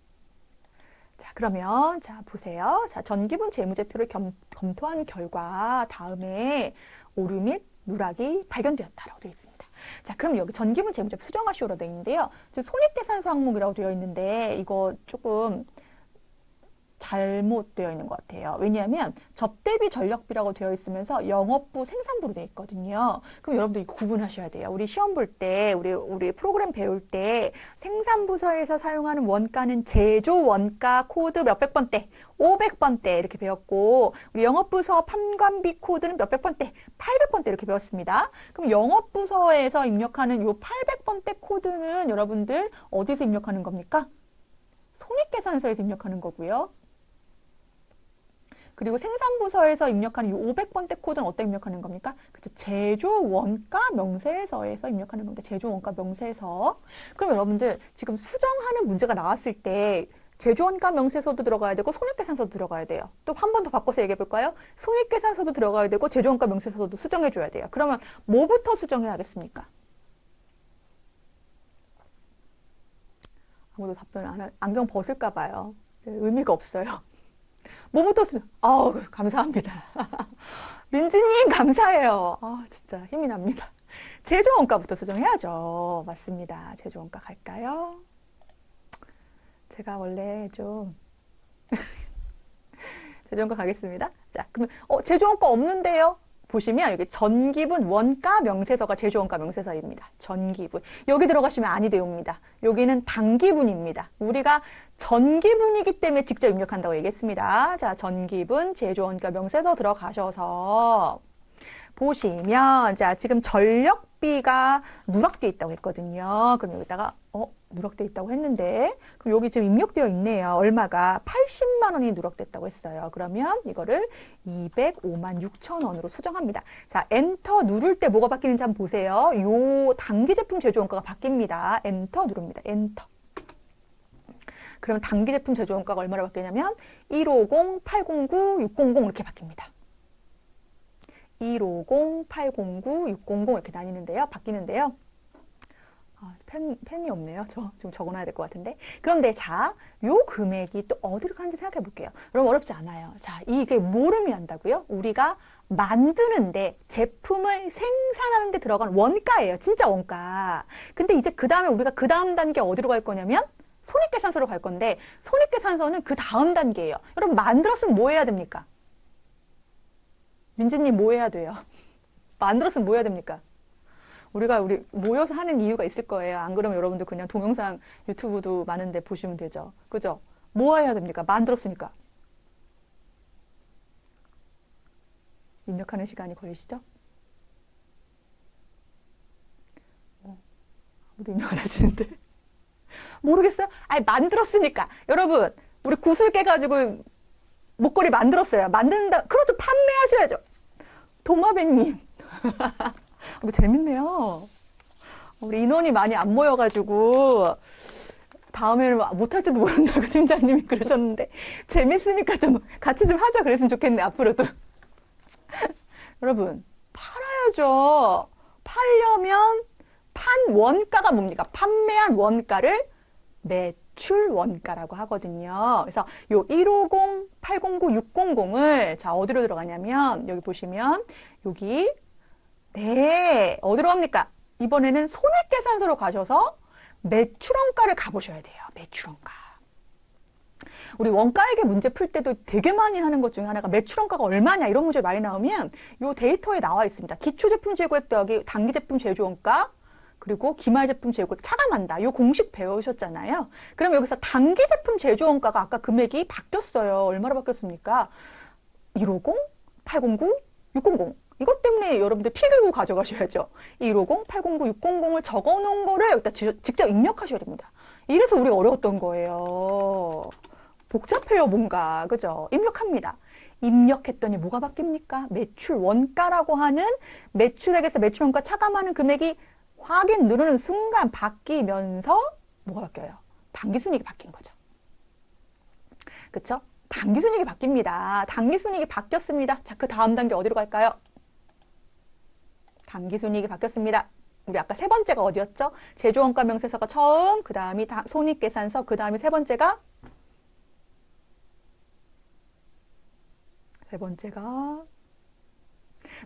자, 그러면 자 보세요. 자, 전기분 재무제표를 검토한 결과 다음에 오류 및 누락이 발견되었다라고 되어 있습니다. 자, 그럼 여기 전기분 재무제표 수정하시오로 되어 있는데요. 손익계산서 항목이라고 되어 있는데 이거 조금 잘못되어 있는 것 같아요. 왜냐하면 접대비 전력비라고 되어 있으면서 영업부 생산부로 되어 있거든요. 그럼 여러분들 이거 구분하셔야 돼요. 우리 시험 볼 때, 우리 프로그램 배울 때 생산부서에서 사용하는 원가는 제조 원가 코드 몇백 번대, 500번대 이렇게 배웠고 우리 영업부서 판관비 코드는 몇백 번대, 800번대 이렇게 배웠습니다. 그럼 영업부서에서 입력하는 요 800번대 코드는 여러분들 어디서 입력하는 겁니까? 손익계산서에서 입력하는 거고요. 그리고 생산부서에서 입력하는 이 500번대 코드는 어디다 입력하는 겁니까? 그쵸? 제조원가 명세서에서 입력하는 겁니다. 제조원가 명세서. 그럼 여러분들 지금 수정하는 문제가 나왔을 때 제조원가 명세서도 들어가야 되고 손익계산서도 들어가야 돼요. 또 한 번 더 바꿔서 얘기해 볼까요? 손익계산서도 들어가야 되고 제조원가 명세서도 수정해 줘야 돼요. 그러면 뭐부터 수정해야겠습니까? 아무도 답변을 안 안경 벗을까 봐요. 네, 의미가 없어요. 뭐부터 아우 감사합니다. 민지님 감사해요. 아 진짜 힘이 납니다. 제조원가부터 수정해야죠. 맞습니다. 제조원가 갈까요? 제가 원래 좀 제조원가 가겠습니다. 자 그러면 제조원가 없는데요? 보시면 여기 전기분 원가 명세서가 제조원가 명세서입니다. 전기분. 여기 들어가시면 아니 되옵니다. 여기는 당기분입니다. 우리가 전기분이기 때문에 직접 입력한다고 얘기했습니다. 자, 전기분 제조원가 명세서 들어가셔서 보시면 자, 지금 전력비가 누락되어 있다고 했거든요. 그럼 여기다가 누락되어 있다고 했는데 그럼 여기 지금 입력되어 있네요. 얼마가 80만 원이 누락됐다고 했어요. 그러면 이거를 205만 6천 원으로 수정합니다. 자, 엔터 누를 때 뭐가 바뀌는지 한번 보세요. 요 단기 제품 제조원가가 바뀝니다. 엔터 누릅니다. 엔터. 그러면 단기 제품 제조원가가 얼마로 바뀌냐면 150, 809, 600 이렇게 바뀝니다. 150, 809, 600 이렇게 나뉘는데요. 바뀌는데요. 펜이 없네요. 저 지금 적어놔야 될 것 같은데. 그런데 자, 요 금액이 또 어디로 가는지 생각해 볼게요. 여러분 어렵지 않아요. 자, 이게 뭐를 의미한다고요? 우리가 만드는데 제품을 생산하는 데 들어간 원가예요. 진짜 원가. 근데 이제 그 다음에 우리가 그 다음 단계 어디로 갈 거냐면 손익계산서로 갈 건데 손익계산서는 그 다음 단계예요. 여러분 만들었으면 뭐 해야 됩니까? 민지님 뭐 해야 돼요? 만들었으면 뭐 해야 됩니까? 우리가 모여서 하는 이유가 있을 거예요. 안 그러면 여러분들 그냥 동영상 유튜브도 많은데 보시면 되죠. 그죠? 뭐 해야 됩니까? 만들었으니까. 입력하는 시간이 걸리시죠? 아무도 입력 안 하시는데. 모르겠어요? 아니, 만들었으니까. 여러분, 우리 구슬 깨가지고 목걸이 만들었어요. 만든다. 그렇죠. 판매하셔야죠. 도마뱀님. 이거 재밌네요. 우리 인원이 많이 안 모여가지고 다음에는 못할지도 모른다고 팀장님이 그러셨는데 재밌으니까 좀 같이 좀 하자 그랬으면 좋겠네 앞으로도. 여러분 팔아야죠. 팔려면 판 원가가 뭡니까? 판매한 원가를 매출 원가라고 하거든요. 그래서 요 150, 809, 600을 자 어디로 들어가냐면 여기 보시면 여기 네 어디로 갑니까? 이번에는 손익계산서로 가셔서 매출 원가를 가보셔야 돼요. 매출 원가. 우리 원가액의 문제 풀 때도 되게 많이 하는 것 중에 하나가 매출 원가가 얼마냐 이런 문제 많이 나오면 요 데이터에 나와 있습니다. 기초제품 재고액 더하기 단기제품 제조원가 그리고 기말제품 재고액 차감한다. 요 공식 배우셨잖아요. 그럼 여기서 단기제품 제조원가가 아까 금액이 바뀌었어요. 얼마로 바뀌었습니까? 150, 809, 600. 이것 때문에 여러분들 피 들고 가져가셔야죠. 150, 809, 600을 적어놓은 거를 여기다 직접 입력하셔야 됩니다. 이래서 우리가 어려웠던 거예요. 복잡해요, 뭔가. 그죠? 입력합니다. 입력했더니 뭐가 바뀝니까? 매출 원가라고 하는 매출액에서 매출 원가 차감하는 금액이 확인 누르는 순간 바뀌면서 뭐가 바뀌어요? 당기순이익이 바뀐 거죠. 그쵸? 당기순이익이 바뀝니다. 당기순이익이 바뀌었습니다. 자, 그 다음 단계 어디로 갈까요? 당기순이익이 바뀌었습니다. 우리 아까 세 번째가 어디였죠? 제조원가 명세서가 처음, 그 다음이 손익계산서, 그 다음이 세 번째가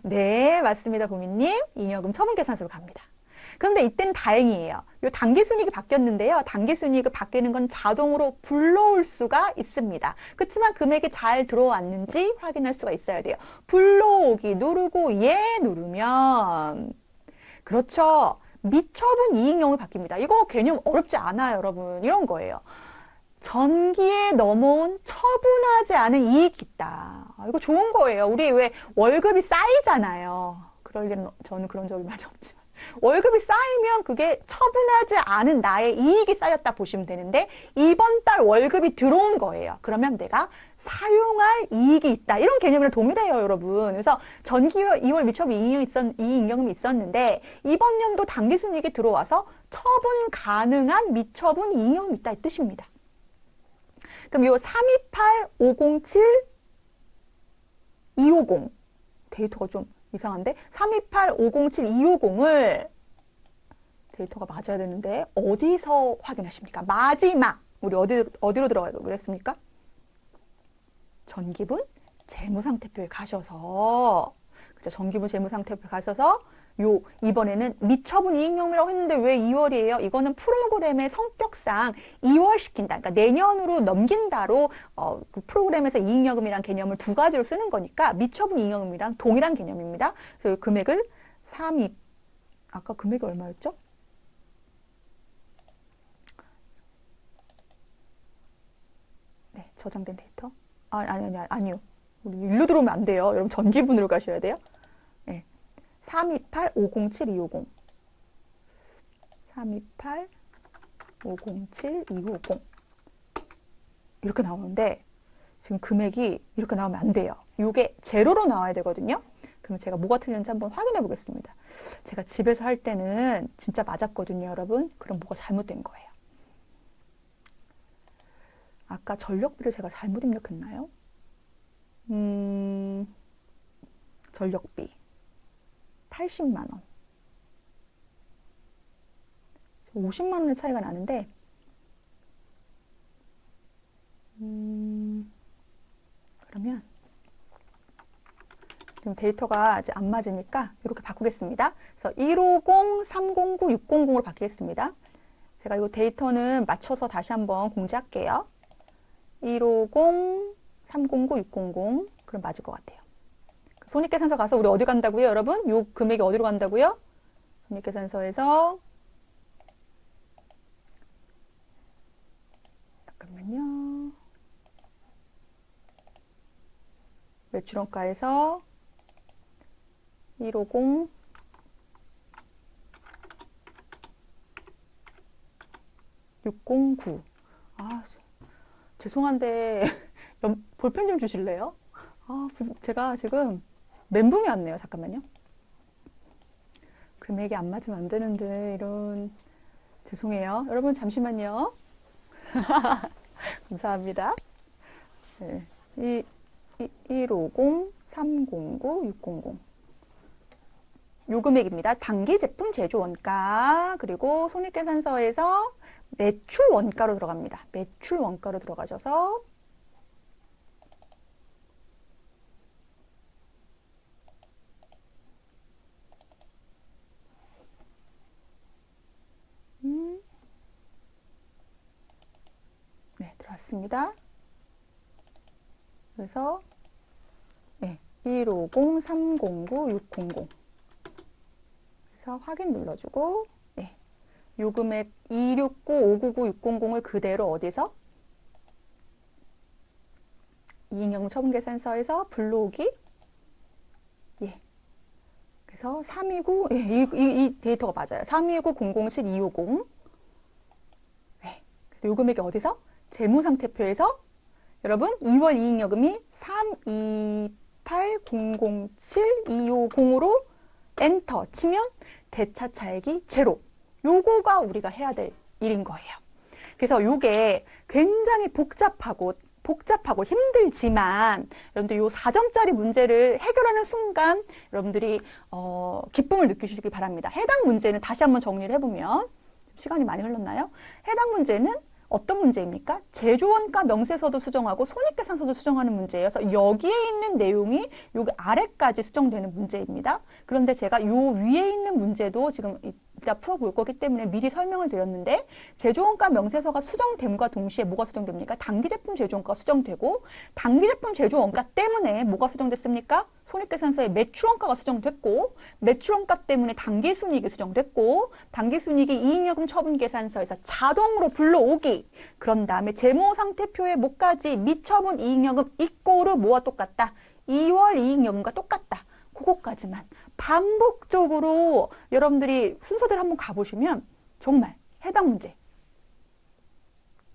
네, 맞습니다, 보미님. 잉여금 처분계산서로 갑니다. 그런데 이때는 다행이에요. 요 단기순이익이 바뀌었는데요. 단기순이익을 바뀌는 건 자동으로 불러올 수가 있습니다. 그렇지만 금액이 잘 들어왔는지 확인할 수가 있어야 돼요. 불러오기 누르고 예 누르면 그렇죠. 미처분 이익용이 바뀝니다. 이거 개념 어렵지 않아요, 여러분. 이런 거예요. 전기에 넘어온 처분하지 않은 이익이 있다. 이거 좋은 거예요. 우리 왜 월급이 쌓이잖아요. 그럴 일은 저는 그런 적이 많이 없지만. 월급이 쌓이면 그게 처분하지 않은 나의 이익이 쌓였다 보시면 되는데 이번 달 월급이 들어온 거예요. 그러면 내가 사용할 이익이 있다. 이런 개념이랑 동일해요, 여러분. 그래서 전기 2월 미처분 이익잉여금이 있었는데 이번 연도 당기순이익이 들어와서 처분 가능한 미처분 이익잉여금이 있다 이 뜻입니다. 그럼 요 328, 507, 250 데이터가 좀 이상한데 328, 507, 250을 데이터가 맞아야 되는데 어디서 확인하십니까? 마지막 우리 어디로 들어가고 그랬습니까? 전기분 재무상태표에 가셔서 그죠? 전기분 재무상태표에 가셔서 요 이번에는 미처분 이익잉여금이라고 했는데 왜 2월이에요? 이거는 프로그램의 성격상 2월 시킨다. 그러니까 내년으로 넘긴다로 그 프로그램에서 이익잉여금이란 개념을 두 가지로 쓰는 거니까 미처분 이익잉여금이랑 동일한 개념입니다. 그래서 이 금액을 32 아까 금액이 얼마였죠? 네, 저장된 데이터. 아니요. 우리 일로 들어오면 안 돼요. 여러분 전기분으로 가셔야 돼요. 328, 507, 250 328, 507, 250 이렇게 나오는데 지금 금액이 이렇게 나오면 안 돼요. 이게 제로로 나와야 되거든요. 그러면 제가 뭐가 틀렸는지 한번 확인해 보겠습니다. 제가 집에서 할 때는 진짜 맞았거든요, 여러분. 그럼 뭐가 잘못된 거예요. 아까 전력비를 제가 잘못 입력했나요? 전력비 80만 원. 50만 원의 차이가 나는데 그러면 지금 데이터가 아직 안 맞으니까 이렇게 바꾸겠습니다. 그래서 150, 309, 600으로 바뀌겠습니다. 제가 이 데이터는 맞춰서 다시 한번 공지할게요. 150, 309, 600 그럼 맞을 것 같아요. 손익계산서 가서 우리 어디 간다고요, 여러분? 요 금액이 어디로 간다고요? 손익계산서에서 잠깐만요. 매출원가에서 150 609 죄송한데 볼펜 좀 주실래요? 제가 지금 멘붕이 왔네요. 잠깐만요. 금액이 안 맞으면 안 되는데 이런 죄송해요. 여러분 잠시만요. 감사합니다. 네. 150, 309, 600. 요 금액입니다. 단기 제품 제조 원가, 그리고 손익계산서에서 매출 원가로 들어갑니다. 매출 원가로 들어가셔서 네, 들어왔습니다. 그래서 네, 150, 309, 600. 그래서 확인 눌러주고, 네, 요 금액 269, 599, 600을 그대로 어디서? 이익영업 처분계산서에서 불러오기. 예. 그래서 329, 예, 이 데이터가 맞아요. 329-007-250. 네. 그래서 요 금액이 어디서? 재무상태표에서 여러분 2월 이익여금이 328-007-250으로 엔터 치면 대차 차액이 제로. 요거가 우리가 해야 될 일인 거예요. 그래서 요게 굉장히 복잡하고 힘들지만 여러분들 요 4점짜리 문제를 해결하는 순간 여러분들이 기쁨을 느끼시기 바랍니다. 해당 문제는 다시 한번 정리를 해보면 시간이 많이 흘렀나요? 해당 문제는 어떤 문제입니까? 제조원가 명세서도 수정하고 손익계산서도 수정하는 문제예요. 그래서 여기에 있는 내용이 여기 아래까지 수정되는 문제입니다. 그런데 제가 요 위에 있는 문제도 지금 이따 풀어볼 거기 때문에 미리 설명을 드렸는데 제조원가 명세서가 수정됨과 동시에 뭐가 수정됩니까? 단기제품 제조원가가 수정되고 단기제품 제조원가 때문에 뭐가 수정됐습니까? 손익계산서의 매출원가가 수정됐고 매출원가 때문에 단기순이익이 수정됐고 단기순이익이 이익여금 처분계산서에서 자동으로 불러오기 그런 다음에 재무상태표에 뭐까지 미처분 이익여금 이꼬르 뭐와 똑같다? 2월 이익여금과 똑같다. 그거까지만 반복적으로 여러분들이 순서대로 한번 가보시면 정말 해당 문제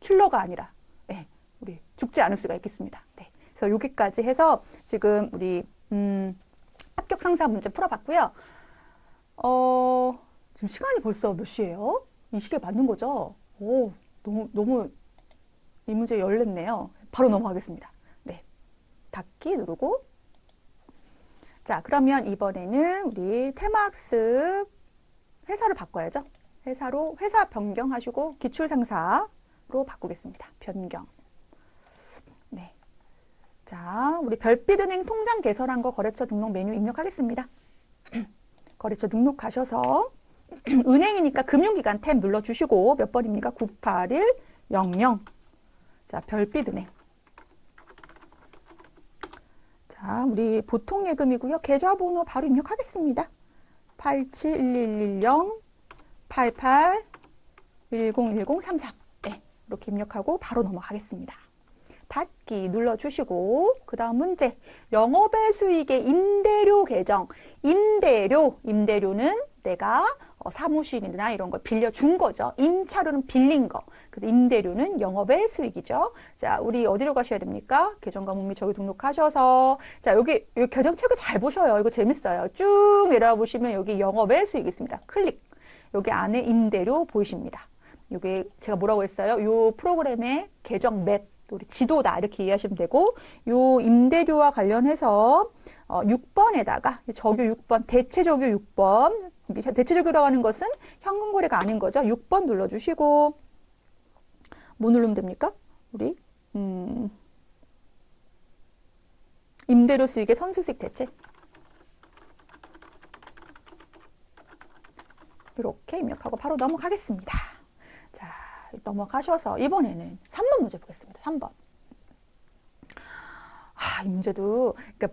킬러가 아니라 네, 우리 죽지 않을 수가 있겠습니다. 네, 그래서 여기까지 해서 지금 우리 합격 상사 문제 풀어봤고요. 지금 시간이 벌써 몇 시예요? 이 시기에 맞는 거죠? 오, 너무 이 문제 열렸네요. 바로 넘어가겠습니다. 네, 닫기 누르고 자, 그러면 이번에는 우리 테마학습 회사를 바꿔야죠. 회사 변경하시고 기출상사로 바꾸겠습니다. 변경. 네. 자, 우리 별빛은행 통장 개설한 거 거래처 등록 메뉴 입력하겠습니다. 거래처 등록하셔서 은행이니까 금융기관 탭 눌러주시고 몇 번입니까? 98100. 자, 별빛은행. 자, 우리 보통 예금이고요. 계좌번호 바로 입력하겠습니다. 8711-88-101033. 네, 이렇게 입력하고 바로 넘어가겠습니다. 닫기 눌러주시고 그 다음 문제. 영업의 수익의 임대료 계정. 임대료는 내가 사무실이나 이런 걸 빌려준 거죠. 임차료는 빌린 거. 근데 임대료는 영업의 수익이죠. 자, 우리 어디로 가셔야 됩니까? 계정과 목록 저기 등록하셔서 자, 여기 계정책을 잘 보셔요. 이거 재밌어요. 쭉 내려와 보시면 여기 영업의 수익이 있습니다. 클릭. 여기 안에 임대료 보이십니다. 여기 제가 뭐라고 했어요? 요 프로그램의 계정 맵 우리 지도다 이렇게 이해하시면 되고 요 임대료와 관련해서 6번에다가 적요 6번 대체적요 6번 대체적요라고 하는 것은 현금거래가 아닌 거죠. 6번 눌러주시고 뭐 누르면 됩니까? 우리 임대료 수익의 선수수익 대체 이렇게 입력하고 바로 넘어가겠습니다. 자, 넘어가셔서 이번에는 3번 문제 보겠습니다. 3번. 이 문제도 그러니까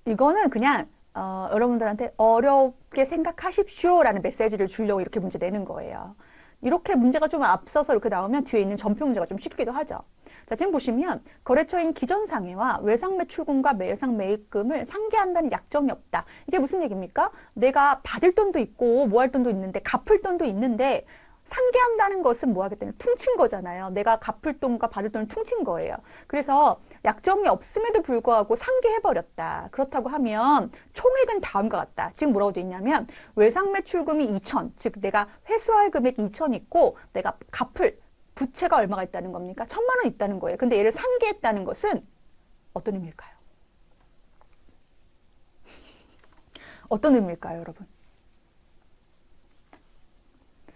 이거는 그냥 여러분들한테 어렵게 생각하십시오라는 메시지를 주려고 이렇게 문제 내는 거예요. 이렇게 문제가 좀 앞서서 이렇게 나오면 뒤에 있는 전표 문제가 좀 쉽기도 하죠. 자, 지금 보시면 거래처인 기존상해와 외상매출금과 외상매입금을 상계한다는 약정이 없다. 이게 무슨 얘기입니까? 내가 받을 돈도 있고 뭐 할 돈도 있는데 갚을 돈도 있는데 상계한다는 것은 뭐 하겠다는 퉁친 거잖아요. 내가 갚을 돈과 받을 돈을 퉁친 거예요. 그래서 약정이 없음에도 불구하고 상계해버렸다. 그렇다고 하면 총액은 다음과 같다. 지금 뭐라고 돼 있냐면 외상매출금이 2천, 즉 내가 회수할 금액 2천 있고 내가 갚을 부채가 얼마가 있다는 겁니까? 1,000만 원 있다는 거예요. 근데 얘를 상기했다는 것은 어떤 의미일까요? 어떤 의미일까요, 여러분?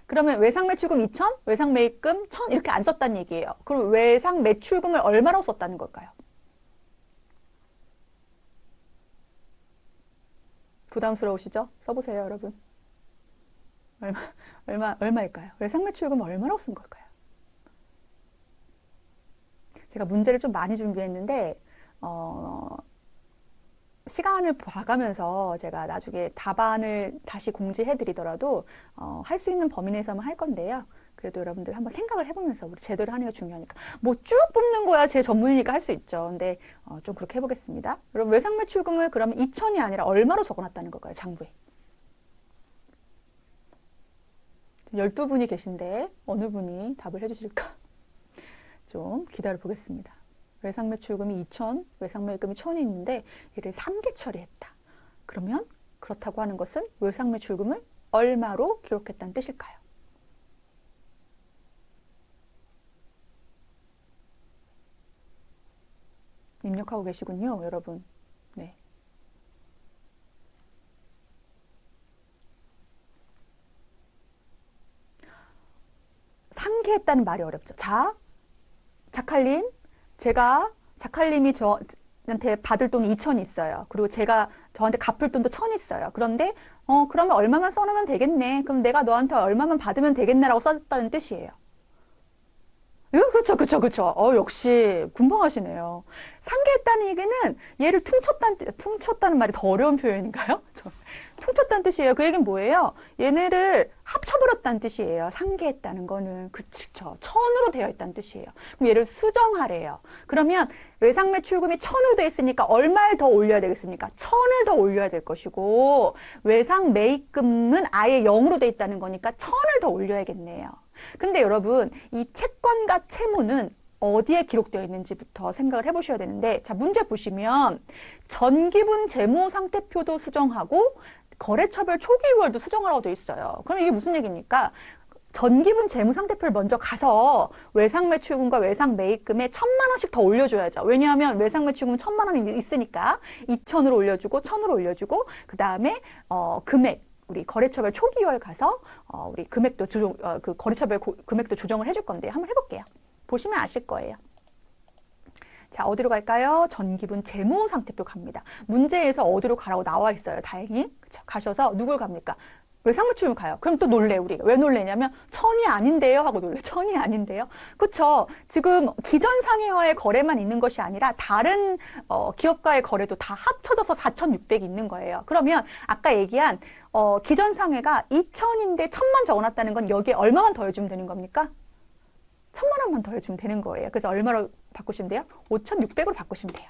그러면 외상 매출금 2천, 외상 매입금 1,000 이렇게 안 썼다는 얘기예요. 그럼 외상 매출금을 얼마로 썼다는 걸까요? 부담스러우시죠? 써보세요, 여러분. 얼마일까요? 외상 매출금 얼마로 쓴 걸까요? 제가 문제를 좀 많이 준비했는데, 시간을 봐가면서 제가 나중에 답안을 다시 공지해 드리더라도 할 수 있는 범위 내에서만 할 건데요. 그래도 여러분들 한번 생각을 해보면서 우리 제대로 하는 게 중요하니까. 뭐 쭉 뽑는 거야 제 전문이니까 할 수 있죠. 근데 좀 그렇게 해보겠습니다. 여러분 외상 매출금을 그러면 2천이 아니라 얼마로 적어놨다는 걸까요? 장부에. 12분이 계신데 어느 분이 답을 해주실까? 좀 기다려 보겠습니다. 외상 매출금이 2천, 외상 매입금이 1,000이 있는데 얘를 3개 처리했다. 그러면 그렇다고 하는 것은 외상 매출금을 얼마로 기록했다는 뜻일까요? 입력하고 계시군요, 여러분. 네. 상기했다는 말이 어렵죠. 자, 자칼님, 자칼님이 저한테 받을 돈이 2천 있어요. 그리고 제가 저한테 갚을 돈도 1,000 있어요. 그런데, 그러면 얼마만 써놓으면 되겠네. 그럼 내가 너한테 얼마만 받으면 되겠네라고 썼다는 뜻이에요. 그렇죠, 그렇죠, 그렇죠. 역시 군방하시네요. 상기했다는 얘기는 얘를 퉁쳤다는 말이 더 어려운 표현인가요? 퉁쳤다는 뜻이에요. 그 얘기는 뭐예요? 얘네를 합쳐버렸다는 뜻이에요. 상기했다는 거는 그쵸, 1,000으로 되어 있다는 뜻이에요. 그럼 얘를 수정하래요. 그러면 외상 매출금이 1,000으로 되어 있으니까 얼마를 더 올려야 되겠습니까? 1,000을 더 올려야 될 것이고 외상 매입금은 아예 0으로 되어 있다는 거니까 1,000을 더 올려야겠네요. 근데 여러분 이 채권과 채무는 어디에 기록되어 있는지부터 생각을 해보셔야 되는데, 자, 문제 보시면 전기분 재무상태표도 수정하고 거래처별 초기이월도 수정하라고 되어 있어요. 그럼 이게 무슨 얘기입니까? 전기분 재무상태표를 먼저 가서 외상 매출금과 외상 매입금에 1,000만 원씩 더 올려줘야죠. 왜냐하면 외상 매출금은 1,000만 원이 있으니까 2,000으로 올려주고 1,000으로 올려주고 그 다음에 금액 우리 거래처별 초기월 가서 우리 금액도 그 거래처별 금액도 조정을 해줄 건데요. 한번 해볼게요. 보시면 아실 거예요. 자, 어디로 갈까요? 전기분 재무상태표 갑니다. 문제에서 어디로 가라고 나와 있어요. 다행히. 그쵸? 가셔서 누굴 갑니까? 외상 매출금 가요. 그럼 또 놀래, 우리가. 왜 놀래냐면 1,000이 아닌데요 하고 놀래. 1,000이 아닌데요. 그쵸? 지금 기존 상해와의 거래만 있는 것이 아니라 다른 기업과의 거래도 다 합쳐져서 4,600이 있는 거예요. 그러면 아까 얘기한 기존 상해가 2,000인데 1,000만 적어놨다는 건 여기에 얼마만 더해주면 되는 겁니까? 1,000만 원만 더해주면 되는 거예요. 그래서 얼마로 바꾸시면 돼요? 5,600으로 바꾸시면 돼요.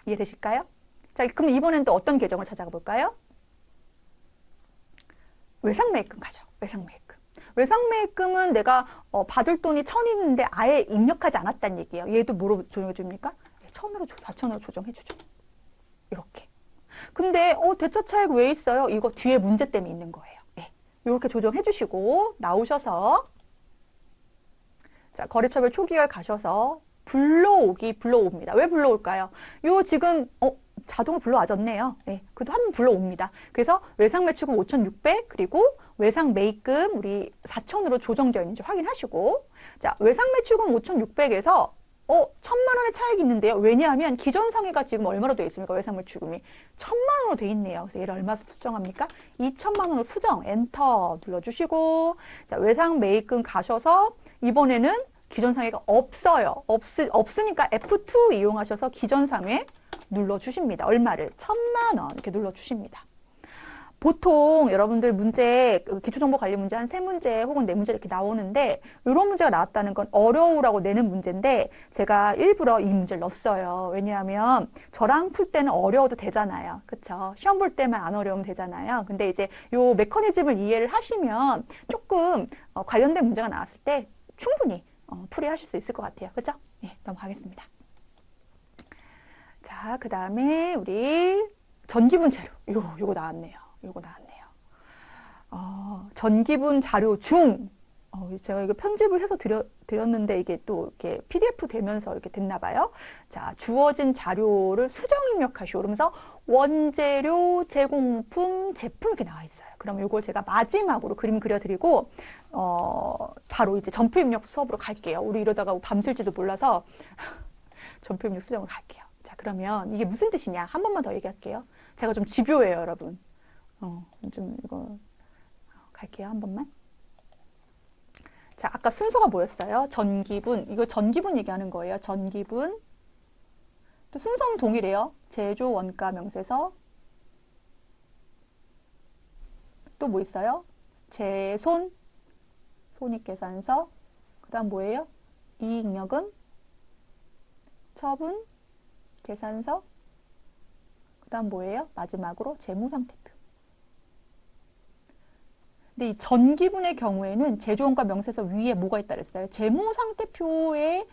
이해되실까요? 자, 그럼 이번엔 또 어떤 계정을 찾아가 볼까요? 외상 매입금 가죠. 외상 매입금. 외상 매입금은 내가 받을 돈이 1,000 있는데 아예 입력하지 않았다는 얘기예요. 얘도 뭐로 조정해 줍니까? 1,000으로 4,000으로 조정해 주죠. 이렇게. 근데 대차 차익 왜 있어요? 이거 뒤에 문제 때문에 있는 거예요. 네. 이렇게 조정해 주시고 나오셔서 자, 거래처별 초기월 가셔서 불러옵니다. 왜 불러올까요? 요 지금 자동으로 불러와졌네요. 네, 그래도 한 번 불러옵니다. 그래서 외상 매출금 5,600 그리고 외상 매입금 우리 4,000으로 조정되어 있는지 확인하시고, 자, 외상 매출금 5,600에서 1,000만 원의 차익이 있는데요. 왜냐하면 기존 상해가 지금 얼마로 되어 있습니까? 외상 매출금이 1,000만 원으로 되어 있네요. 그래서 얘를 얼마로 수정합니까? 2,000만 원으로 수정, 엔터 눌러주시고, 자, 외상 매입금 가셔서 이번에는 기존 상해가 없어요. 없으니까 F2 이용하셔서 기존 상해 눌러주십니다. 얼마를? 1,000만 원 이렇게 눌러주십니다. 보통 여러분들 문제, 기초정보관리 문제 한 3문제 혹은 4문제 이렇게 나오는데 이런 문제가 나왔다는 건 어려우라고 내는 문제인데 제가 일부러 이 문제를 넣었어요. 왜냐하면 저랑 풀 때는 어려워도 되잖아요. 그쵸? 시험 볼 때만 안 어려우면 되잖아요. 근데 이제 요 메커니즘을 이해를 하시면 조금 관련된 문제가 나왔을 때 충분히 풀이하실 수 있을 것 같아요. 그죠? 네, 넘어가겠습니다. 자, 그 다음에 우리 전기분 자료. 요거 나왔네요. 전기분 자료 중. 제가 이거 편집을 해서 드렸는데 이게 또 이렇게 PDF 되면서 이렇게 됐나 봐요. 자, 주어진 자료를 수정 입력하시오. 그러면서 원재료, 제공품, 제품 이렇게 나와 있어요. 그럼 이걸 제가 마지막으로 그림 그려드리고 바로 이제 점표 입력 수업으로 갈게요. 우리 이러다가 밤샐지도 몰라서 점표 입력 수정을 갈게요. 자, 그러면 이게 무슨 뜻이냐? 한 번만 더 얘기할게요. 제가 좀 집요해요, 여러분. 좀 이거 갈게요, 한 번만. 자, 아까 순서가 뭐였어요? 전기분. 이거 전기분 얘기하는 거예요. 전기분. 또 순서는 동일해요. 제조, 원가, 명세서. 또 뭐 있어요? 제손, 손익계산서. 그 다음 뭐예요? 이익력은 처분, 계산서. 그 다음 뭐예요? 마지막으로 재무상태표. 근데 이 전기분의 경우에는 제조원가 명세서 위에 뭐가 있다 그랬어요? 재무상태표에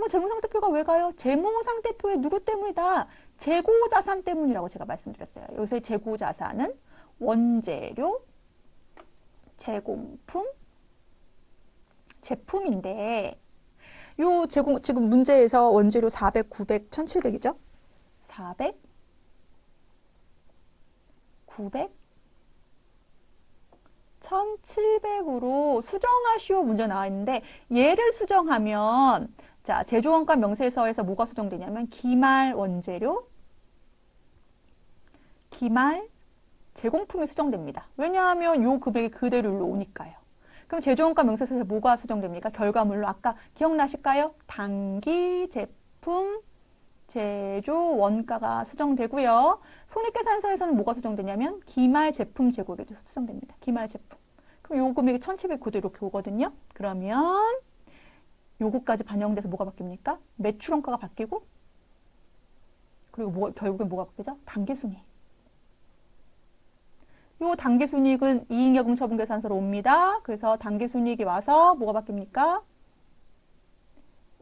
재무상태표가 왜 가요? 재무상태표에 누구 때문이다? 재고자산 때문이라고 제가 말씀드렸어요. 여기서 재고자산은 원재료, 제공품, 제품인데 요 지금 문제에서 원재료 400, 900, 1700이죠? 400, 900, 1700으로 수정하시오 문제 나와 있는데 얘를 수정하면 자, 제조원가 명세서에서 뭐가 수정되냐면 기말 원재료, 기말 제공품이 수정됩니다. 왜냐하면 요 금액이 그대로 오니까요. 그럼 제조원가 명세서에서 뭐가 수정됩니까? 결과물로 아까 기억나실까요? 당기, 제품, 제조, 원가가 수정되고요. 손익계산서에서는 뭐가 수정되냐면 기말 제품 재고액이 수정됩니다. 기말 제품. 그럼 요 금액이 1700 그대로 이렇게 오거든요. 그러면 요거까지 반영돼서 뭐가 바뀝니까? 매출원가가 바뀌고 그리고 결국엔 뭐가 바뀌죠? 당기순이익. 요 당기순이익은 이익여금 처분계산서로 옵니다. 그래서 당기순이익이 와서 뭐가 바뀝니까?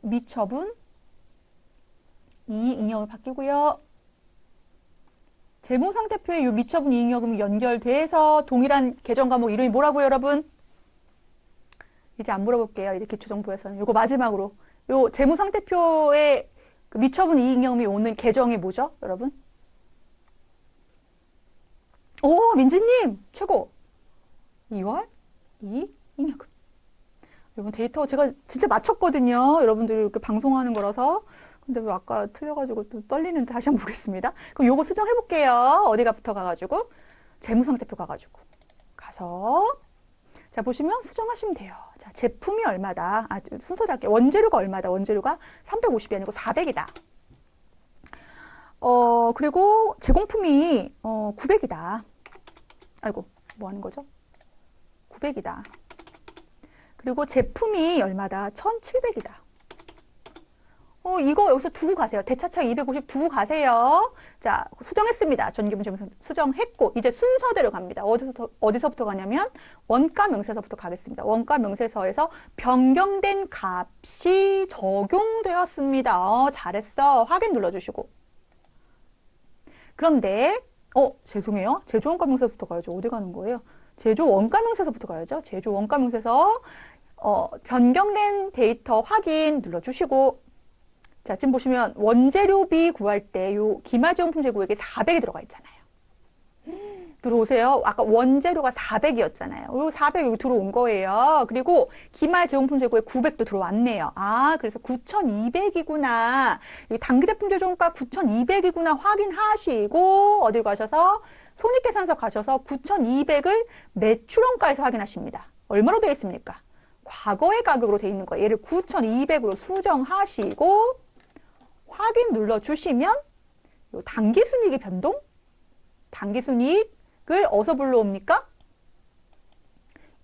미처분 이익잉여금이 바뀌고요. 재무상태표에 요 미처분 이익여금이 연결돼서 동일한 계정과목 이름이 뭐라고요, 여러분? 이제 안 물어볼게요. 이제 기초정보에서는. 요거 마지막으로. 요 재무상태표에 그 미처분 이익여금이 오는 계정이 뭐죠, 여러분? 오, 민지님! 최고! 2월 이익잉여금. 여러분 데이터 제가 진짜 맞췄거든요. 여러분들이 이렇게 방송하는 거라서. 근데 왜 아까 틀려가지고 또 떨리는데 다시 한번 보겠습니다. 그럼 요거 수정해볼게요. 어디가부터 가가지고? 재무상태표 가가지고. 가서. 자, 보시면 수정하시면 돼요. 자, 제품이 얼마다? 순서를 할게요. 원재료가 얼마다? 원재료가 350이 아니고 400이다. 그리고 제공품이 900이다. 아이고, 뭐 하는 거죠? 900이다. 그리고 제품이 얼마다? 1700이다. 이거 여기서 두고 가세요. 대차차 250 두고 가세요. 자, 수정했습니다. 전기분 재무 수정했고, 이제 순서대로 갑니다. 어디서부터 가냐면, 원가 명세서부터 가겠습니다. 원가 명세서에서 변경된 값이 적용되었습니다. 잘했어. 확인 눌러주시고. 그런데, 죄송해요. 제조원가 명세서부터 가야죠. 어디 가는 거예요? 제조원가 명세서부터 가야죠. 제조원가 명세서, 변경된 데이터 확인 눌러주시고, 자, 지금 보시면 원재료비 구할 때 요 기말제공품 재고액에 400이 들어가 있잖아요. 들어오세요. 아까 원재료가 400이었잖아요. 요 400 여기 들어온 거예요. 그리고 기말제공품 재고액 900도 들어왔네요. 그래서 9,200이구나. 여기 당기제품 제조원가 9,200이구나 확인하시고 어딜 가셔서 손익계산서 가셔서 9,200을 매출원가에서 확인하십니다. 얼마로 되어 있습니까? 과거의 가격으로 되어 있는 거예요. 얘를 9,200으로 수정하시고 확인 눌러주시면 요 당기순이익의 변동, 당기순이익을 어디서 불러옵니까?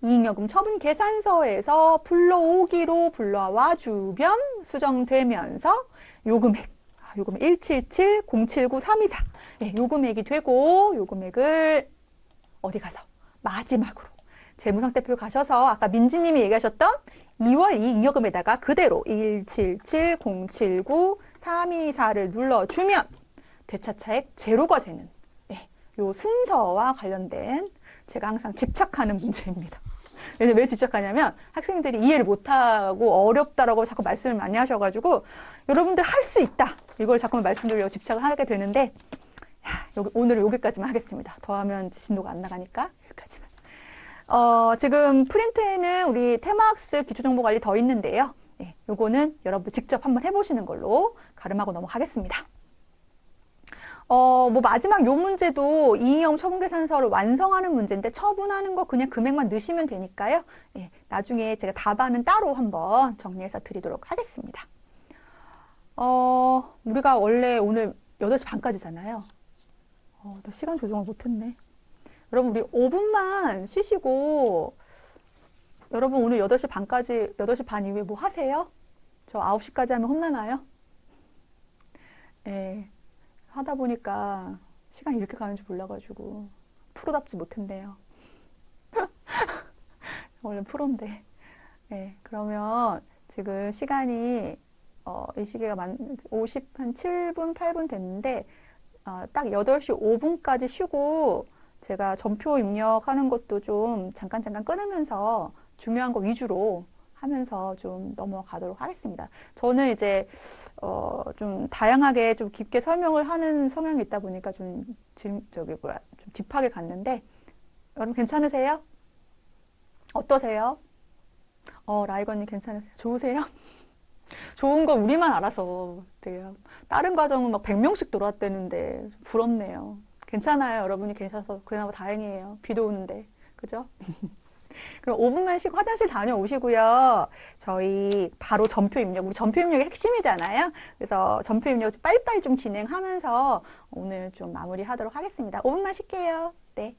이익여금 처분 계산서에서 불러오기로 불러와 주변 수정되면서 요 금액, 요 금액 177-079-324 요 금액이 되고 요 금액을 어디 가서 마지막으로 재무상태표 가셔서 아까 민지님이 얘기하셨던 2월 이익잉여금에다가 그대로 177-079-324를 눌러주면 대차차액 제로가 되는 요 순서와 관련된 제가 항상 집착하는 문제입니다. 왜 집착하냐면 학생들이 이해를 못하고 어렵다라고 자꾸 말씀을 많이 하셔가지고 여러분들 할 수 있다. 이걸 자꾸만 말씀드리려고 집착을 하게 되는데 오늘은 여기까지만 하겠습니다. 더 하면 진도가 안 나가니까 여기까지만. 지금 프린트에는 우리 테마학습 기초정보관리 더 있는데요. 네, 요거는 여러분들 직접 한번 해보시는 걸로 가름하고 넘어가겠습니다. 뭐 마지막 요 문제도 이인영 처분계산서를 완성하는 문제인데 처분하는 거 그냥 금액만 넣으시면 되니까요. 예, 나중에 제가 답안은 따로 한번 정리해서 드리도록 하겠습니다. 우리가 원래 오늘 8시 반까지잖아요. 나 시간 조정을 못했네. 여러분 우리 5분만 쉬시고 여러분 오늘 8시 반까지 8시 반 이후에 뭐 하세요? 저 9시까지 하면 혼나나요? 예. 하다 보니까 시간이 이렇게 가는 줄 몰라가지고 프로답지 못했네요. 원래 프로인데. 네, 그러면 지금 시간이 이 시계가 한 7분, 8분 됐는데 딱 8시 5분까지 쉬고 제가 전표 입력하는 것도 좀 잠깐 끊으면서 중요한 거 위주로 하면서 좀 넘어가도록 하겠습니다. 저는 이제 좀 다양하게 좀 깊게 설명을 하는 성향이 있다 보니까 좀 딥하게 갔는데 여러분 괜찮으세요? 어떠세요? 라이건님 괜찮으세요? 좋으세요? 좋은 거 우리만 알아서 되게 다른 과정은 막 100명씩 돌아왔대는데 부럽네요. 괜찮아요. 여러분이 계셔서 그나마 다행이에요. 비도 오는데 그죠? 그럼 5분만 쉬고 화장실 다녀오시고요. 저희 바로 전표 입력, 우리 전표 입력이 핵심이잖아요. 그래서 전표 입력 빨리빨리 좀 진행하면서 오늘 좀 마무리하도록 하겠습니다. 5분만 쉴게요. 네.